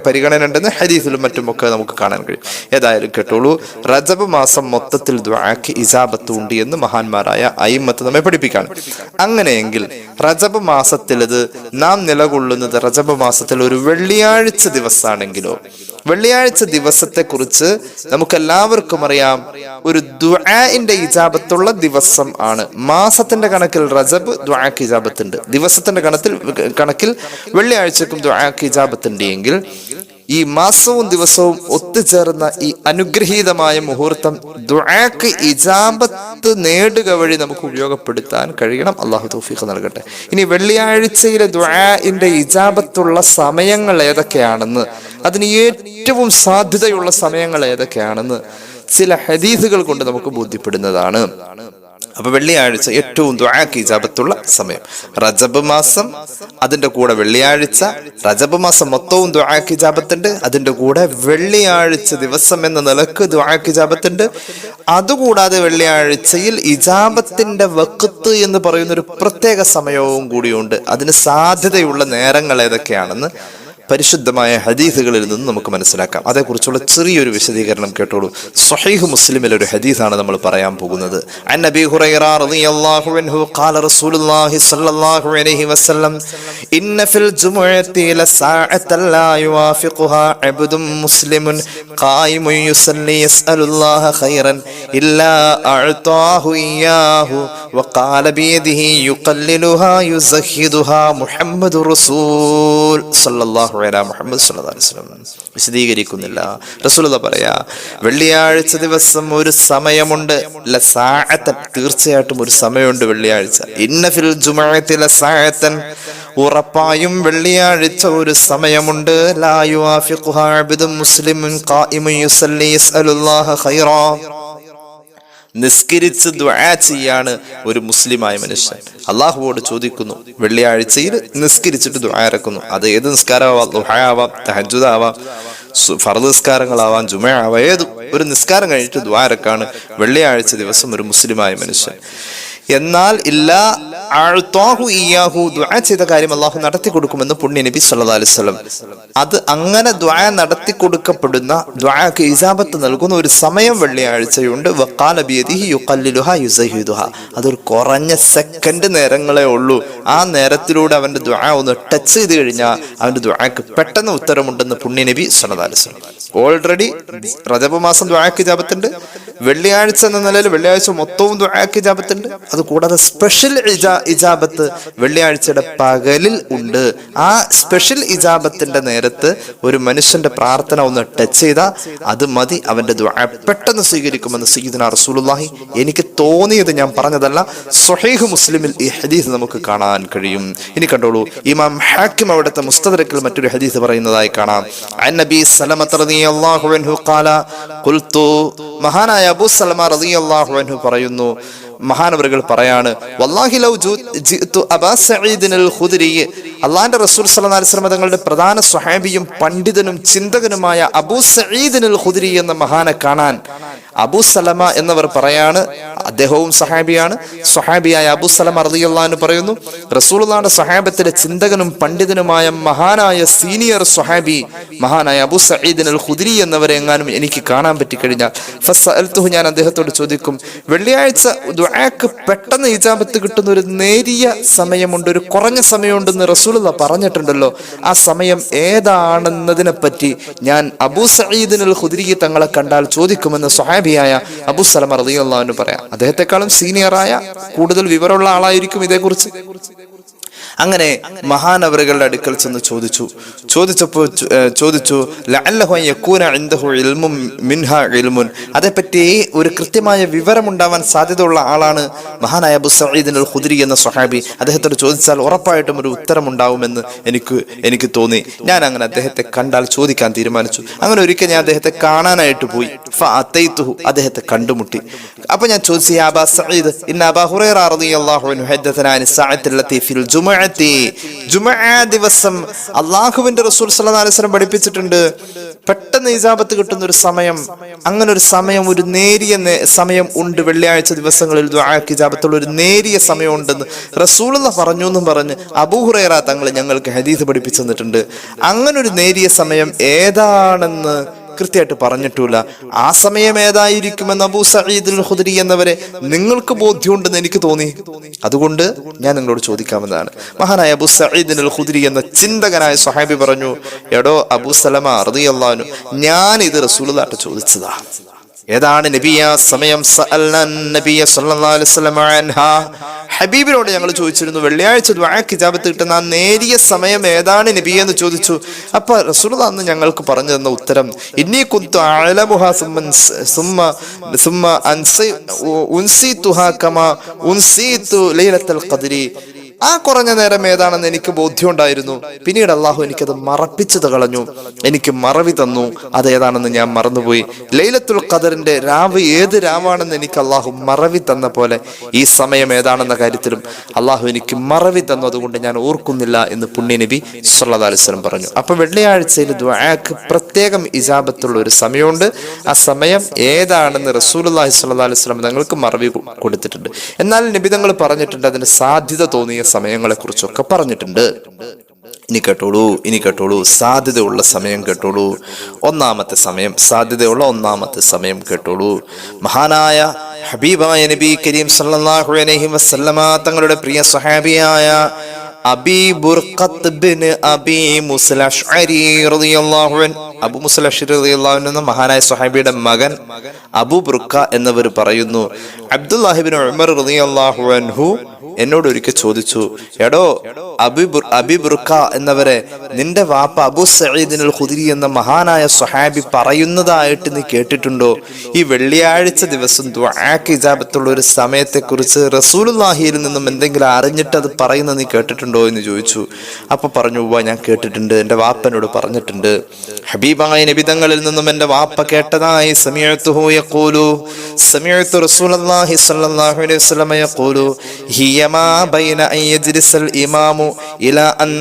[SPEAKER 2] പരിഗണന ഉണ്ടെന്ന് ഹദീസിലും മറ്റുമൊക്കെ നമുക്ക് കാണാൻ കഴിയും. ഏതായാലും കേട്ടോളൂ, റജബ് മാസം മൊത്തത്തിൽ ദുആക്ക് ഇജാബത്ത് ഉണ്ട് എന്ന് മഹാന്മാരായ അയിമ്മത്ത് നമ്മെ പഠിപ്പിക്കാണ്. അങ്ങനെയെങ്കിൽ റജബ് മാസത്തിൽ ഇത് നാം നിലകൊള്ളുന്നത് റജബ് മാസത്തിൽ ഒരു വെള്ളിയാഴ്ച ദിവസമാണെങ്കിലോ, വെള്ളിയാഴ്ച ദിവസത്തെ കുറിച്ച് നമുക്കെല്ലാവർക്കും അറിയാം, ഒരു ദുആഇന്റെ ഇജാബത്തുള്ള ദിവസം ആണ്. മാസത്തിന്റെ കണക്കിൽ റജബ് ദുആക്ക് ഇജാബത്തുണ്ട്, ദിവസത്തിന്റെ കണക്കിൽ വെള്ളിയാഴ്ചക്കും ദുആക്ക് ഇജാബത്തുണ്ട്. എങ്കിൽ ഈ മാസവും ദിവസവും ഒത്തുചേർന്ന ഈ അനുഗ്രഹീതമായ മുഹൂർത്തം ദുആക്ക് ഇജാബത്ത് നേടുക വഴി നമുക്ക് ഉപയോഗപ്പെടുത്താൻ കഴിയണം. അള്ളാഹു തൗഫീഖ് നൽകട്ടെ. ഇനി വെള്ളിയാഴ്ചയിലെ ദുആഇന്റെ ഇജാബത്തുള്ള സമയങ്ങൾ ഏതൊക്കെയാണെന്ന്, അതിന് ഏറ്റവും സാധ്യതയുള്ള സമയങ്ങൾ ഏതൊക്കെയാണെന്ന് ചില ഹദീസുകൾ കൊണ്ട് നമുക്ക് ബോധ്യപ്പെടുന്നതാണ്. അപ്പൊ വെള്ളിയാഴ്ച ഏറ്റവും ദുആക്ക് ഇജാബത്തുള്ള സമയം റജബ് മാസം, അതിന്റെ കൂടെ വെള്ളിയാഴ്ച. റജബ് മാസം മൊത്തവും ദുആക്ക് ഇജാബത്തുണ്ട്, അതിന്റെ കൂടെ വെള്ളിയാഴ്ച ദിവസം എന്ന നിലക്ക് ദുആക്ക് ഇജാബത്തുണ്ട്. അതുകൂടാതെ വെള്ളിയാഴ്ചയിൽ ഇജാബത്തിന്റെ വഖ്ത് എന്ന് പറയുന്ന ഒരു പ്രത്യേക സമയവും കൂടിയുണ്ട്. അതിന് സാധ്യതയുള്ള നേരങ്ങൾ ഏതൊക്കെയാണെന്ന് പരിശുദ്ധമായ ഹദീസുകളിൽ നിന്ന് നമുക്ക് മനസ്സിലാക്കാം. അതേക്കുറിച്ചുള്ള ചെറിയൊരു വിശദീകരണം കേട്ടോളൂ. സ്വഹീഹ് മുസ്ലിമിലെ ഒരു ഹദീസാണ് നമ്മൾ പറയാൻ പോകുന്നത്. അൻ അബീ ഹുറൈറ റളിയല്ലാഹു അൻഹു ഖാല റസൂലുള്ളാഹി സ്വല്ലല്ലാഹു അലൈഹി വസല്ലം ഇന്ന ഫിൽ ജുമുഅത്തി ലസാഅത്തൻ ലാ യുവാഫിഖുഹാ അബ്ദുൻ മുസ്ലിമുൻ ഖായിമുൻ യുസല്ലി യസ്അലുല്ലാഹ ഖൈറൻ ഇല്ലാ അഅതാഹു ഇയ്യാഹു വഖാല ബിയദിഹി യുഖല്ലിലുഹാ യുസഹിദുഹാ മുഹമ്മദുർ റസൂൽ സ്വല്ലല്ലാഹു മുഹമ്മദ് സ്വല്ലല്ലാഹു അലൈഹി വസല്ലം. വിശദീകരിക്കുന്നില്ല, റസൂലുള്ളാഹി പറയാ, വെള്ളിയാഴ്ച ദിവസം ഒരു സമയമുണ്ട്. ലസാഅത്തൻ, തീർച്ചയായിട്ടും ഒരു സമയമുണ്ട് വെള്ളിയാഴ്ച. ഇന്ന ഫിൽ ജുമുഅത്തി ലസാഅത്തൻ, ഉറപ്പായും വെള്ളിയാഴ്ച ഒരു സമയമുണ്ട്. ലാ യുവാഫിഖുഹാ അബ്ദുൻ മുസ്ലിമുൻ ഖായിമുൻ യുസല്ലി യസ്അലുല്ലാഹ ഖൈറാ, നിസ്കരിച്ച് ദുആ ചെയ്യാണ് ഒരു മുസ്ലിമായ മനുഷ്യൻ. അള്ളാഹുവോട് ചോദിക്കുന്നു, വെള്ളിയാഴ്ചയിൽ നിസ്കരിച്ചിട്ട് ദുആ ഇറക്കുന്നു. അത് ഏത് നിസ്കാരമാവാം, ദുആ ആവാം, തഹജ്ജുദ് ആവാം, ഫർദ് നിസ്കാരങ്ങളാവാം, ജുമുഅ ആവാം, ഏത് ഒരു നിസ്കാരം കഴിഞ്ഞിട്ട് ദുആ ഇറക്കാണ് വെള്ളിയാഴ്ച ദിവസം ഒരു മുസ്ലിമായ മനുഷ്യൻ. എന്നാൽ ഇല്ലാ അഅതാഹു ഇയ്യാഹു, ദുആ ചെയ്ത കാര്യം അല്ലാഹു നടത്തി കൊടുക്കുമെന്ന് പുണ്യ നബി സല്ലല്ലാഹു അലൈഹി വസല്ലം. അത് അങ്ങനെ ദുആ നടത്തി കൊടുക്കപ്പെടുന്ന, ദുആക്ക് ഇജാബത്ത് നൽകുന്ന ഒരു സമയം വെള്ളിയാഴ്ചയുണ്ട്. വഖാല ബിയദിഹി യുഖല്ലിലുഹാ യുസഹിദുഹാ, അതൊരു കുറഞ്ഞ സെക്കൻഡ് നേരങ്ങളേ ഉള്ളൂ. ആ നേരത്തിലൂടെ അവന്റെ ദുആ ഒന്ന് ടച്ച് ചെയ്ത് കഴിഞ്ഞാൽ അവന്റെ ദുആക്ക് പെട്ടെന്ന് ഉത്തരമുണ്ടെന്ന് പുണ്യ നബി സല്ലല്ലാഹു അലൈഹി വസല്ലം. ഓൾറെഡി റജബ് മാസം ദുആക്ക് ഇജാബത്തുണ്ട്, വെള്ളിയാഴ്ച എന്ന നിലയിൽ വെള്ളിയാഴ്ച മൊത്തവും ദുആക്ക് ഇജാബത്തുണ്ട്. അതുകൂടാതെ സ്പെഷ്യൽ ഇജാബത്ത് വെള്ളിയാഴ്ചയുടെ പകലിൽ ഉണ്ട്. ആ സ്പെഷ്യൽ ഇജാബത്തിന്റെ നേരത്ത് ഒരു മനുഷ്യന്റെ പ്രാർത്ഥന ഒന്ന് ടച്ച് ചെയ്താൽ അത് മതി, അവന്റെ ദുആ പെട്ടെന്ന് സ്വീകരിക്കുമെന്ന് സയ്യിദുനാ റസൂലുള്ളാഹി. എനിക്ക് തോന്നിയത് ഞാൻ പറഞ്ഞതല്ല, സ്വഹീഹ് മുസ്ലിമിൽ ഈ ഹദീസ് നമുക്ക് കാണാൻ കഴിയും. ഇനി കണ്ടോളൂ, ഇമാം ഹാക്കിം അവിടുത്തെ മുസ്തദറക്കിൽ മറ്റൊരു ഹദീസ് പറയുന്നതായി കാണാം. അൻ നബി സല്ലമത റളിയല്ലാഹു അൻഹു ഖാല ഖുൽതു, മഹാനായ അബൂ സലമ റളിയല്ലാഹു അൻഹു പറയുന്നു, മഹാനവറുകൾ പറയാണ്, വല്ലാഹി ലൗ ജിഅതു അബാ സഈദിൻ അൽ ഖുദ്രി അള്ളാന്റെ റസൂൽ സല്ലല്ലാഹു അലൈഹി വസല്ലം തങ്ങളുടെ പ്രധാന സ്വഹാബിയും പണ്ഡിതനും ചിന്തകനുമായ അബൂ സഈദ് അൽ ഖുദ്രി എന്ന മഹാനെ കാണാൻ അബൂ സലമ എന്നവർ പറയാണ്. അദ്ദേഹവും സഹാബിയാണ്. സ്വഹാബിയായ അബൂ സലമ റളിയല്ലാഹു അൻഹു പറയുന്നു, റസൂലുള്ളാഹിയുടെ സ്വഹാബത്തിലെ ചിന്തകനും പണ്ഡിതനുമായ മഹാനായ സീനിയർ സ്വഹാബി മഹാനായ അബൂ സഈദ് അൽ ഖുദ്രി എന്നവരെ എങ്ങാനും എനിക്ക് കാണാൻ പറ്റിക്കഴിഞ്ഞാൽ ഫസഅൽതുഹു, ഞാൻ അദ്ദേഹത്തോട് ചോദിക്കും, വെള്ളിയാഴ്ച ദുആക്ക് പെട്ടെന്ന് ഇജാബത്ത് കിട്ടുന്ന ഒരു നേരിയ സമയമുണ്ട്, ഒരു കുറഞ്ഞ സമയമുണ്ടെന്ന് റസൂലുള്ളാഹി പറഞ്ഞിട്ടുണ്ടല്ലോ, ആ സമയം ഏതാണെന്നതിനെ പറ്റി ഞാൻ അബൂ സഈദ് അൽ ഖുദ്രി തങ്ങളെ കണ്ടാൽ ചോദിക്കുമെന്ന് സ്വഹാബിയായ അബൂ സലമ റളിയല്ലാഹു അൻഹു പറയാം. അദ്ദേഹത്തെക്കാളും സീനിയറായ കൂടുതൽ വിവരമുള്ള ആളായിരിക്കും ഇതേക്കുറിച്ച്. അങ്ങനെ മഹാനവറുകളുടെ അടുക്കൽ ചെന്ന് ചോദിച്ചു ലഅല്ലഹു യകൂന ഇൻദഹു ഇൽമുൻ മിൻഹാ ഇൽമുൻ, അതേപ്പറ്റി ഒരു കൃത്യമായ വിവരമുണ്ടാവാൻ സാധ്യതയുള്ള ആളാണ് മഹാനായ അബൂ സഈദ് അൽ ഖുദ്രി എന്ന സ്വഹാബി. അദ്ദേഹത്തോട് ചോദിച്ചാൽ ഉറപ്പായിട്ടും ഒരു ഉത്തരമുണ്ടാവുമെന്ന് എനിക്ക് തോന്നി. ഞാൻ അങ്ങനെ അദ്ദേഹത്തെ കണ്ടാൽ ചോദിക്കാൻ തീരുമാനിച്ചു. അങ്ങനെ ഒരിക്കൽ ഞാൻ അദ്ദേഹത്തെ കാണാനായിട്ട് പോയി. ഫഅതൈതുഹു, അദ്ദേഹത്തെ കണ്ടുമുട്ടി. അപ്പൊ ഞാൻ ചോദിച്ചു, യാ അബാ സഈദ് ഇന്ന അബാ ഹുറൈറ റളിയല്ലാഹു അൻഹു ഹദ്ദസനാ അൻ സഅഅത്തി അല്ലതി ഫിൽ ജുമുഅ ദിവസം അല്ലാഹുവിന്റെ റസൂൽ സല്ലല്ലാഹു അലൈഹി വസല്ലം പഠിപ്പിച്ചിട്ടുണ്ട്, പെട്ടെന്ന് ഇജാബത്ത് കിട്ടുന്ന ഒരു സമയം, അങ്ങനെ ഒരു സമയം, ഒരു നേരിയ സമയം ഉണ്ട് വെള്ളിയാഴ്ച ദിവസങ്ങളിൽ ദുആക്ക് ഇജാബത്തുള്ള ഒരു നേരിയ സമയം ഉണ്ടെന്ന് റസൂലുള്ളാഹി പറഞ്ഞു എന്നും പറഞ്ഞ് അബൂ ഹുറൈറ തങ്ങൾ ഞങ്ങൾക്ക് ഹദീസ് പഠിപ്പിച്ചു തന്നിട്ടുണ്ട്. അങ്ങനെ ഒരു നേരിയ സമയം ഏതാണെന്ന് കൃത്യമായിട്ട് പറഞ്ഞിട്ടില്ല. ആ സമയം ഏതായിരിക്കുമെന്ന് അബൂ സഈദ് അൽ ഖുദ്രി എന്നവരെ നിങ്ങൾക്ക് ബോധ്യമുണ്ടെന്ന് എനിക്ക് തോന്നി. അതുകൊണ്ട് ഞാൻ നിങ്ങളോട് ചോദിക്കാമെന്നാണ്. മഹാനായ അബൂ സഈദ് അൽ ഖുദ്രി എന്ന ചിന്തകനായ സ്വഹാബി പറഞ്ഞു, എടോ അബൂ സലമ റളിയല്ലാഹു അൻഹു, ഞാൻ ഇത് റസൂലുള്ളാഹിയോട് ചോദിച്ചതാ. ഏതാണ് നബിയ സമയം? നബിയ സല്ലല്ലാഹു അലൈഹി വസല്ലം അൻഹാ, ഹബീബിനോട് ഞങ്ങൾ ചോദിച്ചിരുന്നു, വെള്ളിയാഴ്ച ദുആക്ക് ഇജാബത്ത് കിട്ടുന്ന ആ നേരിയ സമയം ഏതാണ് നബിയെ എന്ന് ചോദിച്ചു. അപ്പൊ റസൂലുള്ളാഹി അന്ന് ഞങ്ങൾക്ക് പറഞ്ഞു തന്ന ഉത്തരം, ഇന്നി കുന്തു അഅലമുഹാ സുമ്മ ഉൻസിതുഹാ കമാ ഉൻസിതു ലൈലത്തുൽ ഖദ്രി. ആ കുറഞ്ഞ നേരം ഏതാണെന്ന് എനിക്ക് ബോധ്യമുണ്ടായിരുന്നു. പിന്നീട് അള്ളാഹു എനിക്കത് മറപ്പിച്ചത് കളഞ്ഞു, എനിക്ക് മറവി തന്നു. അതേതാണെന്ന് ഞാൻ മറന്നുപോയി. ലൈലത്തുൽ ഖദറിന്റെ രാവ് ഏത് രാവാണെന്ന് എനിക്ക് അള്ളാഹു മറവി തന്ന പോലെ ഈ സമയം ഏതാണെന്ന കാര്യത്തിലും അള്ളാഹു എനിക്ക് മറവി തന്നു. അതുകൊണ്ട് ഞാൻ ഓർക്കുന്നില്ല എന്ന് പുണ്യ നബി സല്ലല്ലാഹു അലൈഹി വസല്ലം പറഞ്ഞു. അപ്പൊ വെള്ളിയാഴ്ചയിൽ ദുആക്ക് പ്രത്യേകം ഇജാബത്തുള്ള ഒരു സമയമുണ്ട്. ആ സമയം ഏതാണെന്ന് റസൂലുള്ളാഹി സ്വല്ലല്ലാഹു അലൈഹി വസല്ലം തങ്ങൾക്ക് മറവി കൊടുത്തിട്ടുണ്ട്. എന്നാൽ നബി തങ്ങൾ പറഞ്ഞിട്ടുണ്ട്, അതിന് സാധ്യത തോന്നിയ സമയങ്ങളെ കുറിച്ചൊക്കെ പറഞ്ഞിട്ടുണ്ട്. ഇനി കേട്ടോളൂ, സാധ്യതയുള്ള സമയം കേട്ടോളൂ. സാധ്യതയുള്ള ഒന്നാമത്തെ സമയം കേട്ടോളൂ. മഹാനായ ഹബീബായ നബി കരീം സല്ലല്ലാഹു അലൈഹി വസല്ലമ തങ്ങളുടെ പ്രിയ സ്വഹാബിയായ അബീ ബുർഖത്ത് ബിൻ അബീ മുസ്അ അശ്അരി റളിയല്ലാഹു അൻഹു, അബൂ മുസ്അ അശ്അരി റളിയല്ലാഹു അൻഹു എന്ന മഹാനായ സ്വഹാബിയുടെ മകൻ അബൂ ബുർഖ എന്നവർ പറയുന്നു, അബ്ദുല്ലാഹി ഇബ്നു ഉമർ റളിയല്ലാഹു അൻഹു എന്നോട് ഒരിക്കൽ ചോദിച്ചു, എടോ അബീ ബുർഖ എന്നവരെ, നിന്റെ വാപ്പ അബൂ സഈദ് അൽ ഖുദ്രി എന്ന മഹാനായ സ്വഹാബി പറയുന്നതായിട്ട് നീ കേട്ടിട്ടുണ്ടോ? ഈ വെള്ളിയാഴ്ച ദിവസം ദുആക്ക് ഇജാബത്തുള്ള ഒരു സമയത്തെ കുറിച്ച് റസൂലുള്ളാഹിയിൽ നിന്നും എന്തെങ്കിലും അറിഞ്ഞിട്ട് അത് പറയുന്നത് നീ കേട്ടിട്ടുണ്ടോ എന്ന് ചോദിച്ചു. അപ്പൊ പറഞ്ഞു, ഞാൻ കേട്ടിട്ടുണ്ട്, എന്റെ വാപ്പനോട് പറഞ്ഞിട്ടുണ്ട്. ഹബീബായ നബി തങ്ങളിൽ നിന്നും എന്റെ വാപ്പ കേട്ടതായി സമീഅതുഹു യഖൂലു, സമീഅതു റസൂലുള്ളാഹി സ്വല്ലല്ലാഹു അലൈഹി വസല്ലം യഖൂലു ഹിയ മാ ബൈന അൻ യജ്ലിസൽ ഇമാമു ഇലാ അൻ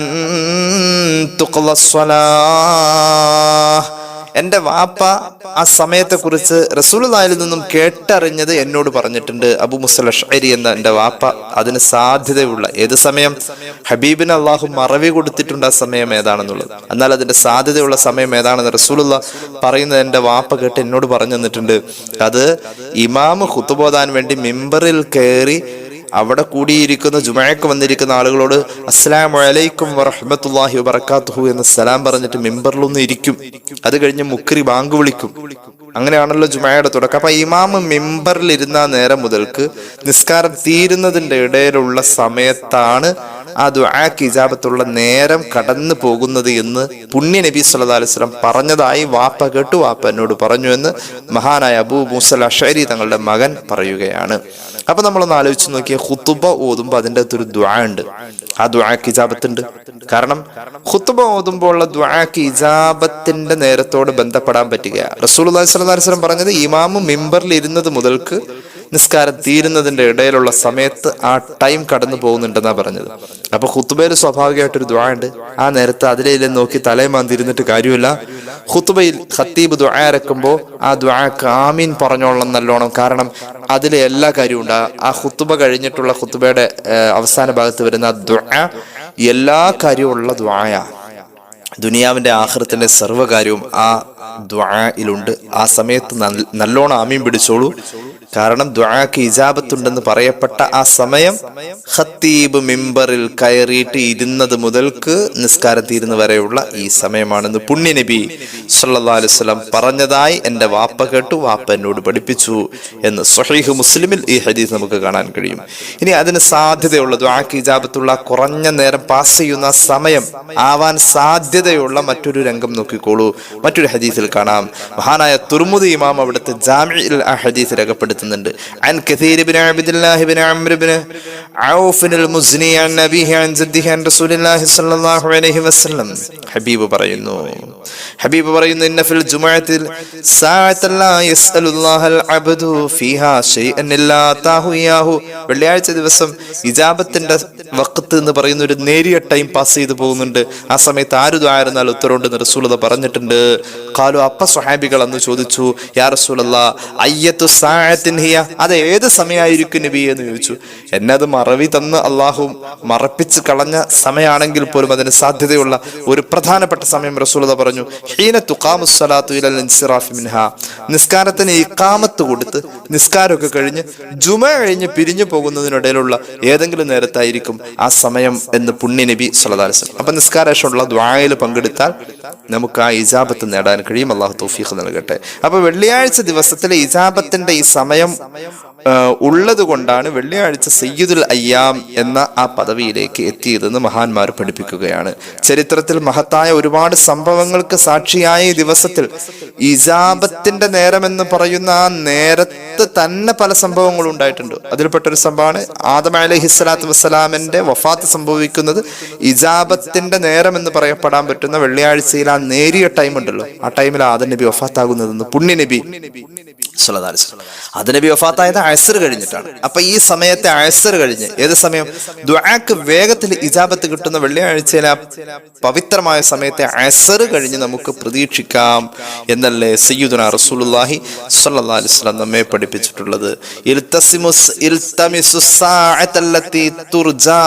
[SPEAKER 2] തുഖ്ള സ്വലാഹ്. എന്റെ വാപ്പ ആ സമയത്തെ കുറിച്ച് റസൂലുള്ളാഹിയിൽ നിന്നും കേട്ടറിഞ്ഞത് എന്നോട് പറഞ്ഞിട്ടുണ്ട്. അബൂ മുസ്അ അശ്അരി എന്ന എന്റെ വാപ്പ അതിന് സാധ്യതയുള്ള ഏത് സമയം? ഹബീബിന് അള്ളാഹു മറവി കൊടുത്തിട്ടുണ്ട് ആ സമയം ഏതാണെന്നുള്ളത്. എന്നാൽ അതിന്റെ സാധ്യതയുള്ള സമയം ഏതാണെന്ന് റസൂലുള്ളാഹി പറയുന്നത് എന്റെ വാപ്പ കേട്ട് എന്നോട് പറഞ്ഞു തന്നിട്ടുണ്ട്. അത് ഇമാമ് ഖുതുബ ഓതാൻ വേണ്ടി മിമ്പറിൽ കയറി അവിടെ കൂടിയിരിക്കുന്ന ജുമഅക്ക് വന്നിരിക്കുന്ന ആളുകളോട് അസ്സലാമു അലൈക്കും വറഹ്മത്തുള്ളാഹി വബറകാതുഹു എന്ന് സലാം പറഞ്ഞിട്ട് മിമ്പറിലൊന്ന് ഇരിക്കും. അത് കഴിഞ്ഞ് മുക്രി ബാങ്ക് വിളിക്കും. അങ്ങനെയാണല്ലോ ജുമഅയുടെ തുടക്കം. അപ്പൊ ഇമാമ് മിമ്പറിൽ ഇരുന്ന നേരം മുതൽക്ക് നിസ്കാരം തീരുന്നതിന്റെ ഇടയിലുള്ള സമയത്താണ് ആ ദുആക്ക് ഇജാബത്തുള്ള നേരം കടന്നു പോകുന്നത് എന്ന് പുണ്യ നബി സല്ലല്ലാഹു അലൈഹി വസല്ലം പറഞ്ഞതായി വാപ്പ കേട്ടു. വാപ്പ എന്നോട് പറഞ്ഞു എന്ന് മഹാനായ അബൂ മുസ്അ അശ്അരി തങ്ങളുടെ മകൻ പറയുകയാണ്. അപ്പൊ നമ്മളൊന്ന് ആലോചിച്ച് നോക്കിയാൽ ഖുതുബ ഓതുമ്പോൾ അതിൻ്റെ അകത്തൊരു ദുആ ഉണ്ട്. ആ ദുആക്ക് ഇജാബത്ത് ഉണ്ട്. കാരണം ഖുതുബ ഓതുമ്പോൾ ഉള്ള ദുആക്ക് ഇജാബത്തിന്റെ നേരത്തോട് ബന്ധപ്പെടാൻ പറ്റുക. റസൂലുള്ളാഹി സ്വല്ലല്ലാഹു അലൈഹി വസല്ലം പറഞ്ഞത് ഇമാമ് മിമ്പറിൽ ഇരുന്നത് മുതൽക്ക് നിസ്കാരം തീരുന്നതിന്റെ ഇടയിലുള്ള സമയത്ത് ആ ടൈം കടന്നു പോകുന്നുണ്ടെന്നാ പറഞ്ഞത്. അപ്പൊ ഖുത്ബയിൽ സ്വാഭാവികമായിട്ടൊരു ദുആ ഉണ്ട്. ആ നേരത്ത് അതിലേലും നോക്കി തലയമാന്തിരുന്നിട്ട് കാര്യമില്ല. ഖുത്ബയിൽ ഖത്തീബ് ദുആ ഇറക്കുമ്പോ ആ ദുആക്ക് ആമീൻ പറഞ്ഞോളണം നല്ലോണം. കാരണം അതിലെ എല്ലാ കാര്യവും ഉണ്ട്. ആ ഖുത്ബ കഴിഞ്ഞിട്ടുള്ള ഖുത്ബയുടെ അവസാന ഭാഗത്ത് വരുന്ന ദുആ എല്ലാ കാര്യവും ഉള്ള ദുആയാ. ദുനിയാവിന്റെ ആഖിറത്തിന്റെ സർവ്വകാര്യവും ആ ദുആയിലുണ്ട്. ആ സമയത്ത് നല്ലോണം ആമീൻ പിടിച്ചോളൂ. കാരണം ദുആക്ക് ഇജാബത്തുണ്ടെന്ന് പറയപ്പെട്ട ആ സമയം ഖത്തീബ് മിമ്പറിൽ കയറിയിട്ട് ഇരുന്നത് മുതൽക്ക് നിസ്കാരം തീരുന്ന വരെയുള്ള ഈ സമയമാണെന്ന് പുണ്യ നബി സല്ലല്ലാഹു അലൈഹി വസല്ലം പറഞ്ഞതായി എൻ്റെ വാപ്പ കേട്ടു, വാപ്പ എന്നോട് പഠിപ്പിച്ചു എന്ന് സ്വഹീഹ് മുസ്ലിമിൽ ഈ ഹദീസ് നമുക്ക് കാണാൻ കഴിയും. ഇനി അതിന് സാധ്യതയുള്ള ദുആക്ക് ഇജാബത്തുള്ള കുറഞ്ഞ നേരം പാസ് ചെയ്യുന്ന സമയം ആവാൻ സാധ്യതയുള്ള മറ്റൊരു രംഗം നോക്കിക്കോളൂ. മറ്റൊരു ഹദീസിൽ കാണാം. മഹാനായ തുർമുദി ഇമാം അവിടുത്തെ ജാമിഉൽ ആ ഹദീസ് രേഖപ്പെടുത്തുന്നുണ്ട്. عن كثير بن عبد الله بن عمرو بن عوف المزني عن أبيه عن جده عن رسول الله صلى الله عليه وسلم. ഹബീബ് പറയുന്നു ഇന്ന ഫിൽ ജുമുഅത്തിൽ സഅതൻ ലാ യസ്അലുല്ലാഹൽ അബ്ദു ഫീഹാ ശൈഅൻ ഇല്ലാ താഹു യാഹു. വെള്ളിയാഴ്ച ദിവസം ഇജാബത്തിന്റെ വഖത്ത് എന്ന് പറയുന്ന ഒരു നേരിയ ടൈം പാസ് ചെയ്തു പോകുന്നുണ്ട്. ആ സമയത്ത് ആര് ദുആ ഇരുന്നാൽ ഉത്തരവുണ്ടെന്ന് റസൂലുള്ളാഹി പറഞ്ഞിട്ടുണ്ട്. ഖാലു, അപ്പ സ്വഹാബികൾ അന്ന് ചോദിച്ചു, യാ റസൂലല്ലാഹ് അയ്യതു സഅത്തിൻ ഹിയ, അത് ഏത് സമയമായിരിക്കും നബി എന്ന് ചോദിച്ചു. എന്നെ അത് മറവി തന്ന് അള്ളാഹു മറപ്പിച്ച് കളഞ്ഞ സമയമാണെങ്കിൽ പോലും അതിന് സാധ്യതയുള്ള ഒരു പ്രധാനപ്പെട്ട സമയം റസൂലുള്ളാഹി പറഞ്ഞു, ഹീന തുഖാമുസ് സ്വലാത്തു ഇലൽ ഇൻസിറാഫി മിൻഹാ, നിസ്കാരത്തിന് ഇഖാമത്ത് കൊടുത്ത് നിസ്കാരമൊക്കെ കഴിഞ്ഞ് ജുമഅ കഴിഞ്ഞ് പിരിഞ്ഞു പോകുന്നതിനിടയിലുള്ള ഏതെങ്കിലും നേരത്തായിരിക്കും ആ സമയം എന്ന് പുണ്യ നബി സല്ലല്ലാഹു അലൈഹി വസല്ലം. അപ്പൊ നിസ്കാരശേഷമുള്ള ദുആയിൽ പങ്കെടുത്താൽ നമുക്ക് ആ ഇജാബത്ത് നേടാൻ കഴിയും. അള്ളാഹു തൗഫീഖ് നൽകട്ടെ. അപ്പൊ വെള്ളിയാഴ്ച ദിവസത്തിലെ ഇജാബത്തിന്റെ ഈ സമയം ഉള്ളത് കൊണ്ടാണ് വെള്ളിയാഴ്ച സയ്യിദുൽ അയ്യാം എന്ന ആ പദവിയിലേക്ക് എത്തിയതെന്ന് മഹാന്മാർ പഠിപ്പിക്കുകയാണ്. ചരിത്രത്തിൽ മഹത്തായ ഒരുപാട് സംഭവങ്ങൾക്ക് സാക്ഷിയായ ഈ ദിവസത്തിൽ ഇജാബത്തിന്റെ നേരമെന്ന് പറയുന്ന ആ നേരത്ത് തന്നെ പല സംഭവങ്ങളും ഉണ്ടായിട്ടുണ്ട്. അതിൽപ്പെട്ടൊരു സംഭവമാണ് ആദം അലൈഹിസ്സലാത്തു വസ്സലാമിന്റെ വഫാത്ത് സംഭവിക്കുന്നത് ഇജാബത്തിന്റെ നേരം എന്ന് പറയപ്പെടാൻ പറ്റുന്ന വെള്ളിയാഴ്ചയിൽ ആ നേരിയ ടൈം ഉണ്ടല്ലോ, ആ ടൈമിൽ ആദം നബി വഫാത്താകുന്നതെന്ന് പുണ്യ നബി സല്ലല്ലാഹു അലൈഹി വസല്ലം. ആദം നബി വഫാത്തായത് അസ്ർ കഴിഞ്ഞിട്ടാണ്. അപ്പൊ ഈ സമയത്തെ അസ്ർ കഴിഞ്ഞ് ഏത് സമയം ദുആക്ക് വേഗത്തിൽ ഇജാബത്ത് കിട്ടുന്ന വെള്ളിയാഴ്ചയിലെ പവിത്രമായ സമയത്തെ അസ്ർ കഴിഞ്ഞ് നമുക്ക് പ്രതീക്ഷിക്കാം എന്നല്ലേ സയ്യിദുനാ റസൂലുള്ളാഹി സ്വല്ലല്ലാഹു അലൈഹി വസല്ലം നമ്മെ പഠിപ്പിച്ചിട്ടുള്ളത്. ഇൽതമിസു സഅതല്ലതി തുർജാ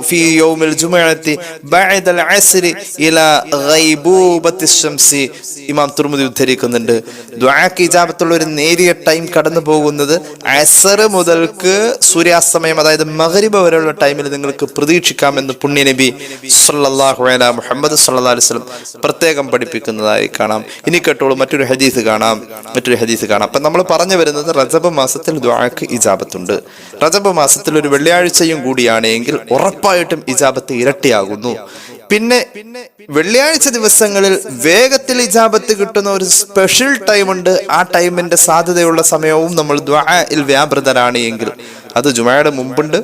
[SPEAKER 2] ഫീ യൗമിൽ ജുമുഅത്തി ബഅദൽ അസ്രി ഇലാ ഗൈബൂബത്തി ശംസി. ഇമാം തുർമുദി ഉദ്ധരിക്കുന്നുണ്ട്, ദുആക്ക് ഇജാബത്തുള്ള ഒരു നേരിയ ടൈം കടന്നു പോകുന്നത് അസ്ർ മുതൽക്ക് സൂര്യാസ്തമയം, അതായത് മഗ്രിബ് വരെയുള്ള ടൈമിൽ നിങ്ങൾക്ക് പ്രതീക്ഷിക്കാമെന്ന് പുണ്യ നബി സല്ലല്ലാഹു അലൈഹി മുഹമ്മദ് സല്ലല്ലാഹു അലൈഹി വസല്ലം പ്രത്യേകം പഠിപ്പിക്കുന്നതായി കാണാം. ഇനി കേട്ടോളൂ, മറ്റൊരു ഹദീസ് കാണാം. അപ്പൊ നമ്മൾ പറഞ്ഞു വരുന്നത് റജബ് മാസത്തിൽ ദുആക്ക് ഇജാബത്തുണ്ട്. റജബ് മാസത്തിൽ ഒരു വെള്ളിയാഴ്ചയും കൂടിയാണെങ്കിൽ ഉറപ്പായിട്ടും ഇജാബത്ത് ഇരട്ടിയാകുന്നു. പിന്നെ വെള്ളിയാഴ്ച ദിവസങ്ങളിൽ വേഗത്തിൽ ഇജാബത്ത് കിട്ടുന്ന ഒരു സ്പെഷ്യൽ ടൈം ഉണ്ട്. ആ ടൈമിന്റെ സാധ്യതയുള്ള സമയവും നമ്മൾ ദുആയിൽ വ്യാപൃതരാണ് എങ്കിൽ അത് ജുമഅയുടെ മുമ്പുണ്ട്,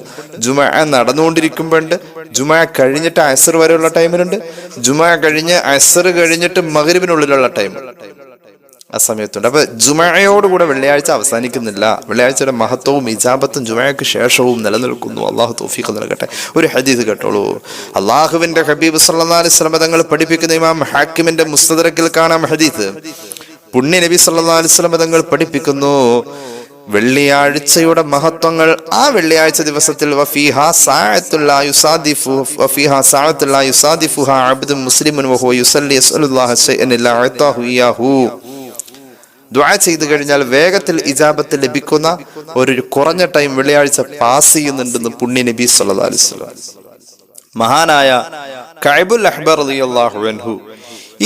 [SPEAKER 2] ജുമഅ നടന്നുകൊണ്ടിരിക്കുമ്പോഴുണ്ട്, ജുമഅ കഴിഞ്ഞിട്ട് അസ്ർ വരെയുള്ള ടൈമിലുണ്ട്, ജുമഅ കഴിഞ്ഞ് അസ്ർ കഴിഞ്ഞിട്ട് മഗ്രിബിനുള്ളിലുള്ള ടൈം ആ സമയത്തുണ്ട്. അപ്പൊ ജുമഅയോടുകൂടെ വെള്ളിയാഴ്ച അവസാനിക്കുന്നില്ല. വെള്ളിയാഴ്ചയുടെ മഹത്വവും ഇജാബത്തും ജുമഅയ്ക്ക് ശേഷവും നിലനിൽക്കുന്നു. അള്ളാഹു തൗഫീഖ് നൽകട്ടെ. ഒരു ഹദീസ് കേട്ടോളൂ. അള്ളാഹുവിന്റെ ഹബീബ് സല്ലല്ലാഹു അലൈഹി വസല്ലം തങ്ങൾ പഠിപ്പിക്കുന്ന ഇമാം ഹാക്കിമിന്റെ മുസ്തദറക്കിൽ കാണാം ഹദീസ്. പുണ്യ നബി സല്ലല്ലാഹു അലൈഹി വസല്ലം തങ്ങൾ പഠിപ്പിക്കുന്നു, വെള്ളിയാഴ്ചയുടെ മഹത്വങ്ങൾ ആ വെള്ളിയാഴ്ച ദിവസത്തിൽ വഫീഹാ സഅത്തുൻ ലാ യുസാദിഫുഹാ അബ്ദുൻ മുസ്ലിമുൻ വഹുവ യുസല്ലി യസ്അലുല്ലാഹ ശൈഅൻ ഇല്ലാ അതാഹു ഇയാഹു. ദുആ ചെയ്തു കഴിഞ്ഞാൽ വേഗത്തിൽ ഇജാബത്ത് ലഭിക്കുന്ന ഒരു കുറഞ്ഞ ടൈം വെള്ളിയാഴ്ച പാസ് ചെയ്യുന്നുണ്ടെന്ന് പുണ്യ നബി സല്ലല്ലാഹു അലൈഹി വസല്ലം. മഹാനായ കഅബുൽ അഹ്ബർ റളിയല്ലാഹു അൻഹു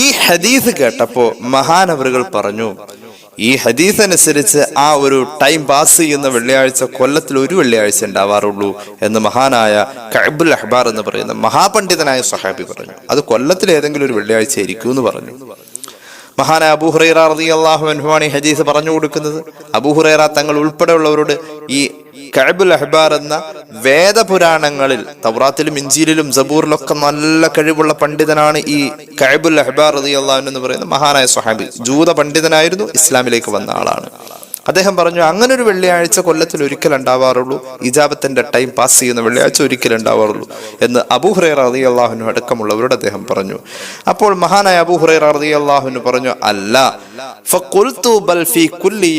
[SPEAKER 2] ഈ ഹദീസ് കേട്ടപ്പോ മഹാനവറുകൾ പറഞ്ഞു, ഈ ഹദീസ് അനുസരിച്ച് ആ ഒരു ടൈം പാസ് ചെയ്യുന്ന വെള്ളിയാഴ്ച കൊല്ലത്തിൽ ഒരു വെള്ളിയാഴ്ച ഉണ്ടാവാറുള്ളൂ എന്ന് മഹാനായ കഅബുൽ അഹ്ബാർ എന്ന് പറയുന്ന മഹാപണ്ഡിതനായ സ്വഹാബി പറഞ്ഞു. അത് കൊല്ലത്തിൽ ഏതെങ്കിലും ഒരു വെള്ളിയാഴ്ച ആയിരിക്കും എന്ന് പറഞ്ഞു. മഹാനായ അബൂ ഹുറൈറ റളിയല്ലാഹു അൻഹു ആണ് ഈ ഹദീസ് പറഞ്ഞു കൊടുക്കുന്നത്. അബൂ ഹുറൈറ തങ്ങൾ ഉൾപ്പെടെയുള്ളവരോട് ഈ കഅബുൽ അഹ്ബാർ എന്ന വേദപുരാണങ്ങളിൽ തൗറാത്തിലും ഇഞ്ചീലിലും സബൂറിലൊക്കെ നല്ല കഴിവുള്ള പണ്ഡിതനാണ് ഈ കഅബുൽ അഹ്ബാർ റളിയല്ലാഹു അൻഹു എന്ന് പറയുന്ന മഹാനായ സ്വഹാബി. ജൂത പണ്ഡിതനായിരുന്നു, ഇസ്ലാമിലേക്ക് വന്ന ആളാണ്. അദ്ദേഹം പറഞ്ഞു, അങ്ങനെ ഒരു വെള്ളിയാഴ്ച കൊല്ലത്തിൽ ഒരിക്കൽ ഉണ്ടാവാറുള്ളൂ, ഇജാബത്തിന്റെ ടൈം പാസ് ചെയ്യുന്ന വെള്ളിയാഴ്ച ഒരിക്കൽ ഉണ്ടാവാറുള്ളൂ എന്ന് അബൂ ഹുറൈറ റളിയല്ലാഹു അൻഹു അടക്കമുള്ളവരോട് അദ്ദേഹം പറഞ്ഞു. അപ്പോൾ മഹാനായ അബൂ ഹുറൈറ റളിയല്ലാഹു അൻഹു പറഞ്ഞു, അല്ല, ഫഖുൽതു ബൽ ഫീ കുല്ലി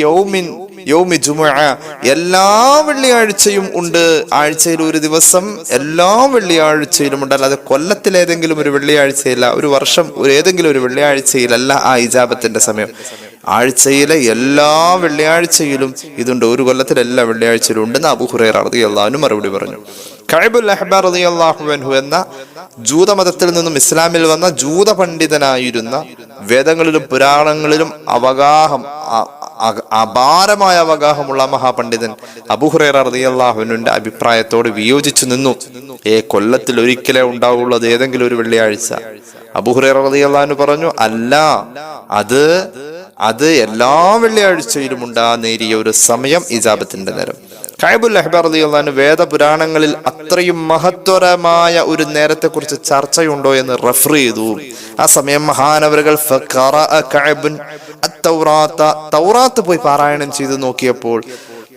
[SPEAKER 2] യൗമി ജുമുഅ, എല്ലാ വെള്ളിയാഴ്ചയും ഉണ്ട്, ആഴ്ചയിൽ ഒരു ദിവസം എല്ലാ വെള്ളിയാഴ്ചയിലും ഉണ്ട്, അല്ലാതെ കൊല്ലത്തിൽ ഏതെങ്കിലും ഒരു വെള്ളിയാഴ്ചയില്ല, ഒരു വർഷം ഏതെങ്കിലും ഒരു വെള്ളിയാഴ്ചയിലല്ല ആ ഇജാബത്തിന്റെ സമയം. ആഴ്ചയിലെ എല്ലാ വെള്ളിയാഴ്ചയിലും ഇതുണ്ട്, ഒരു കൊല്ലത്തിൽ എല്ലാ വെള്ളിയാഴ്ചയിലും ഉണ്ടെന്ന് അബൂ ഹുറൈറ റളിയല്ലാഹു അൻഹു മറുപടി പറഞ്ഞു. കഅബുൽ അഹ്ബാർ റളിയല്ലാഹു അൻഹു എന്ന ജൂതമതത്തിൽ നിന്നും ഇസ്ലാമിൽ വന്ന ജൂത പണ്ഡിതനായിരുന്ന, വേദങ്ങളിലും പുരാണങ്ങളിലും അപാരമായ അവഗാഹമുള്ള മഹാപണ്ഡിതൻ അബൂ ഹുറൈറ റളിയല്ലാഹു അൻഹുവിന്റെ അഭിപ്രായത്തോട് വിയോജിച്ചു നിന്നു. കൊല്ലത്തിൽ ഒരിക്കലേ ഉണ്ടാവുള്ളൂ, അത് ഏതെങ്കിലും ഒരു വെള്ളിയാഴ്ച. അബൂ ഹുറൈറ റളിയല്ലാഹു അൻഹു പറഞ്ഞു, അല്ല, അത് എല്ലാ വെള്ളിയാഴ്ചയിലും ഉണ്ടാ നേരിയ ഒരു സമയം, ഇജാബത്തിന്റെ നേരം. കഅബുൽ അഹ്ബാർ റളിയല്ലാഹു അൻഹു വേദപുരാണങ്ങളിൽ അത്രയും മഹത്വരമായ ഒരു നേരത്തെ കുറിച്ച് ചർച്ചയുണ്ടോ എന്ന് റഫർ ചെയ്തു. ആ സമയം മഹാനവറുകൾ തൗറാത്ത് പോയി പാരായണം ചെയ്ത് നോക്കിയപ്പോൾ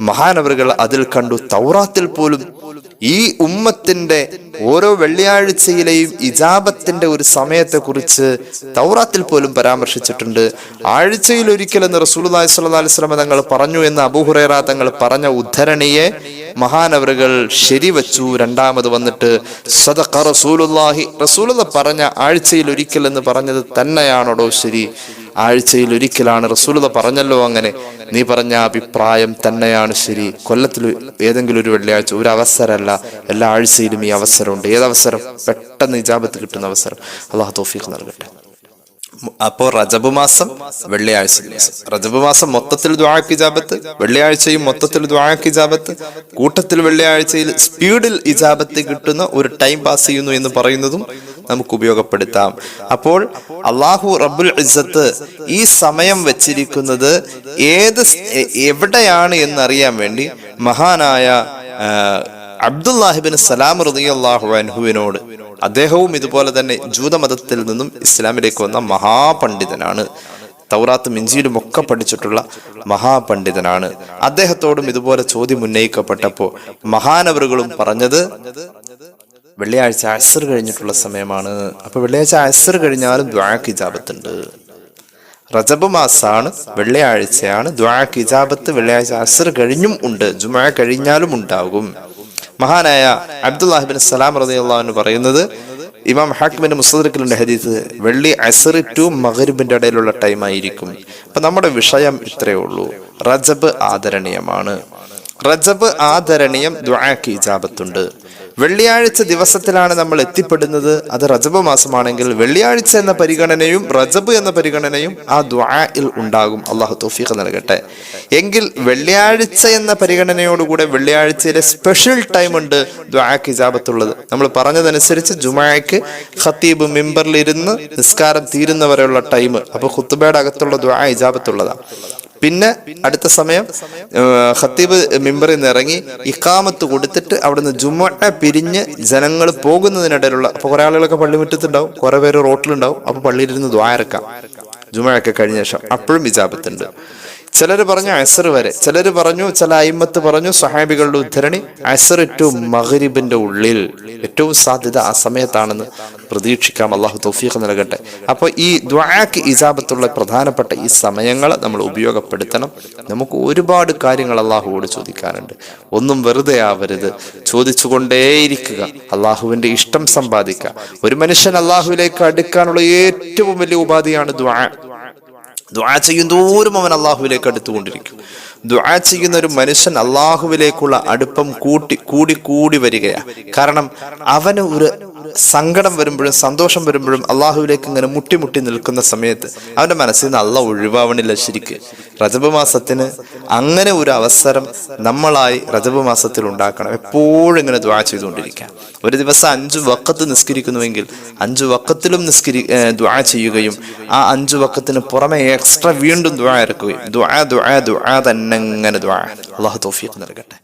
[SPEAKER 2] മഹാനവറുകൾ അതിൽ കണ്ടു, തൗറാത്തിൽ പോലും ഈ ഉമ്മത്തിന്റെ ഓരോ വെള്ളിയാഴ്ചയിലെയും ഇജാബത്തിന്റെ ഒരു സമയത്തെ കുറിച്ച് തൗറാത്തിൽ പോലും പരാമർശിച്ചിട്ടുണ്ട്. ആഴ്ചയിൽ ഒരിക്കലെന്ന് റസൂലുള്ളാഹി സ്വല്ലല്ലാഹു അലൈഹി വസല്ലം തങ്ങൾ പറഞ്ഞു എന്ന് അബൂ ഹുറൈറ തങ്ങൾ പറഞ്ഞ ഉദ്ധരണിയെ മഹാനവറുകൾ ശരിവച്ചു. രണ്ടാമത് വന്നിട്ട് സദഖ റസൂലുള്ളാഹി, റസൂലുള്ളാഹി പറഞ്ഞ ആഴ്ചയിൽ ഒരിക്കൽ എന്ന് പറഞ്ഞത് തന്നെയാണോടോ ശരി? ആഴ്ചയിൽ ഒരിക്കലാണ് റസൂലുള്ളാഹി പറഞ്ഞല്ലോ, അങ്ങനെ നീ പറഞ്ഞ അഭിപ്രായം തന്നെയാണ് ശരി. കൊല്ലത്തിൽ ഏതെങ്കിലും ഒരു വെള്ളിയാഴ്ച ഒരു അവസരമല്ല, എല്ലാ ആഴ്ചയിലും ഈ അവസരമുണ്ട്. ഏതവസരം? പെട്ടെന്ന് ഇജാബത്ത് കിട്ടുന്ന അവസരം. അല്ലാഹു തൗഫീഖ് നൽകട്ടെ. അപ്പോൾ റജബ് മാസം വെള്ളിയാഴ്ച ദിവസം, റജബ് മാസം മൊത്തത്തിൽ ദുആക്ക് ഇജാബത്ത്, വെള്ളിയാഴ്ചയും മൊത്തത്തിൽ ദുആക്ക് ഇജാബത്ത്, കൂട്ടത്തിൽ വെള്ളിയാഴ്ചയിൽ സ്പീഡിൽ ഇജാബത്ത് കിട്ടുന്ന ഒരു ടൈം പാസ് ചെയ്യുന്നു എന്ന് പറയുന്നതും നമുക്ക് ഉപയോഗപ്പെടുത്താം. അപ്പോൾ അല്ലാഹു റബ്ബുൽ ഇസ്സത്ത് ഈ സമയം വെച്ചിരിക്കുന്നത് എവിടെയാണ് എന്നറിയാൻ വേണ്ടി മഹാനായ അബ്ദുല്ലാഹി ഇബ്നു സലാം റളിയല്ലാഹു അൻഹുവിനോട്, അദ്ദേഹവും ഇതുപോലെ തന്നെ ജൂതമതത്തിൽ നിന്നും ഇസ്ലാമിലേക്ക് വന്ന മഹാപണ്ഡിതനാണ്, തൗറാത്തും ഇഞ്ചീലും ഒക്കെ പഠിച്ചിട്ടുള്ള മഹാപണ്ഡിതനാണ്, അദ്ദേഹത്തോടും ഇതുപോലെ ചോദ്യം ഉന്നയിക്കപ്പെട്ടപ്പോൾ മഹാനവറുകളും പറഞ്ഞത് വെള്ളിയാഴ്ച അസ്ർ കഴിഞ്ഞിട്ടുള്ള സമയമാണ്. അപ്പൊ വെള്ളിയാഴ്ച അസ്ർ കഴിഞ്ഞാലും ദുആക്ക് ഇജാബത്തുണ്ട്. റജബ് മാസാണ്, വെള്ളിയാഴ്ചയാണ്, ദുആക്ക് ഇജാബത്ത് വെള്ളിയാഴ്ച അസ്ർ കഴിഞ്ഞും ഉണ്ട്, ജുമുഅ കഴിഞ്ഞാലും ഉണ്ടാകും. മഹാനായ അബ്ദുല്ലാഹി ഇബ്നു സലാം റളിയല്ലാഹു അൻഹു പറയുന്നത്, ഇമാം ഹാക്കിമിന്റെ മുസ്തദ്റക്കിലുണ്ട് ഹദീസ്, വെള്ളി അസ്ർ ടു മഗ്രിബിന്റെ ഇടയിലുള്ള ടൈം ആയിരിക്കും. അപ്പൊ നമ്മുടെ വിഷയം ഇത്രയേ ഉള്ളൂ, റജബ് ആദരണീയമാണ്, റജബ് ആദരണീയം, ദുആക്ക് ഇജാബത്തുണ്ട്. വെള്ളിയാഴ്ച ദിവസത്തിലാണ് നമ്മൾ എത്തിപ്പെടുന്നത്, അത് റജബ് മാസമാണെങ്കിൽ വെള്ളിയാഴ്ച എന്ന പരിഗണനയും റജബ് എന്ന പരിഗണനയും ആ ദുആയിൽ ഉണ്ടാകും. അല്ലാഹു തൗഫീഖ് നൽകട്ടെ. എങ്കിൽ വെള്ളിയാഴ്ച എന്ന പരിഗണനയോടുകൂടെ വെള്ളിയാഴ്ചയിലെ സ്പെഷ്യൽ ടൈം ഉണ്ട് ദുആക്ക് ഇജാബത്തുള്ളത്. നമ്മൾ പറഞ്ഞതനുസരിച്ച് ജുമുഅക്ക് ഖത്തീബ് മിമ്പറിലിരുന്ന് നിസ്കാരം തീരുന്നവരെയുള്ള ടൈം, അപ്പൊ ഖുത്ബയുടെ അകത്തുള്ള ദുആ ഇജാബത്തുള്ളതാണ്. പിന്നെ അടുത്ത സമയം ഖത്തീബ് മിമ്പറിൽ നിന്ന് ഇറങ്ങി ഇഖാമത്ത് കൊടുത്തിട്ട് അവിടുന്ന് ജുമുഅ പിരിഞ്ഞ് ജനങ്ങൾ പോകുന്നതിനിടയിലുള്ള, അപ്പൊ കുറെ ആളുകളൊക്കെ പള്ളിമുറ്റത്തുണ്ടാവും, കുറെ പേര് റോട്ടിലുണ്ടാവും, അപ്പൊ പള്ളിയിലിരുന്ന് ദുആ ഇറക്കാം ജുമുഅയൊക്കെ കഴിഞ്ഞ ശേഷം, അപ്പോഴും ഇജാബത്തുണ്ട്. ചിലർ പറഞ്ഞു അസ്ർ വരെ, ചിലർ പറഞ്ഞു, ചില അയിമ്മത്ത് പറഞ്ഞു, സ്വഹാബികളുടെ ഉദ്ധരണി അസ്ർ ടു മഗ്രിബിന്റെ ഉള്ളിൽ ഏറ്റവും സാധ്യത ആ സമയത്താണെന്ന് പ്രതീക്ഷിക്കാം. അല്ലാഹു തൗഫീഖ് നൽകട്ടെ. അപ്പോൾ ഈ ദുആക്ക് ഇജാബത്തുള്ള പ്രധാനപ്പെട്ട ഈ സമയങ്ങൾ നമ്മൾ ഉപയോഗപ്പെടുത്തണം. നമുക്ക് ഒരുപാട് കാര്യങ്ങൾ അല്ലാഹുവോട് ചോദിക്കാനുണ്ട്, ഒന്നും വെറുതെ ആവരുത്, ചോദിച്ചുകൊണ്ടേയിരിക്കുക, അല്ലാഹുവിന്റെ ഇഷ്ടം സമ്പാദിക്കുക. ഒരു മനുഷ്യൻ അല്ലാഹുവിലേക്ക് അടുക്കാനുള്ള ഏറ്റവും വലിയ ഉപാധിയാണ് ദുആ. ദുആ ചെയ്യും തോറും അവൻ അല്ലാഹുവിലേക്ക് അടുത്തുകൊണ്ടിരിക്കും. ദുആ ചെയ്യുന്ന ഒരു മനുഷ്യൻ അല്ലാഹുവിലേക്കുള്ള അടുപ്പം കൂടി വരികയാണ്. കാരണം അവന് ഒരു സങ്കടം വരുമ്പോഴും സന്തോഷം വരുമ്പോഴും അള്ളാഹുവിലേക്ക് ഇങ്ങനെ മുട്ടി നിൽക്കുന്ന സമയത്ത് അവന്റെ മനസ്സിൽ നിന്ന് അള്ളാഹ് ഒഴിവാവണില്ല. ശരിക്ക് റജബ് മാസത്തിന് അങ്ങനെ ഒരു അവസരം നമ്മളായി റജബ് മാസത്തിൽ ഉണ്ടാക്കണം. എപ്പോഴും ഇങ്ങനെ ദുആ ചെയ്തുകൊണ്ടിരിക്കാം. ഒരു ദിവസം 5 വഖത്ത് നിസ്കരിക്കുന്നുവെങ്കിൽ 5 വഖത്തിലും ദുആ ചെയ്യുകയും ആ 5 വഖത്തിന് പുറമെ എക്സ്ട്രാ വീണ്ടും ദുആ ഇറക്കുകയും ദുആ തന്നെ ഇങ്ങനെ ദുആ. അല്ലാഹു തൗഫീഖ് നൽകട്ടെ.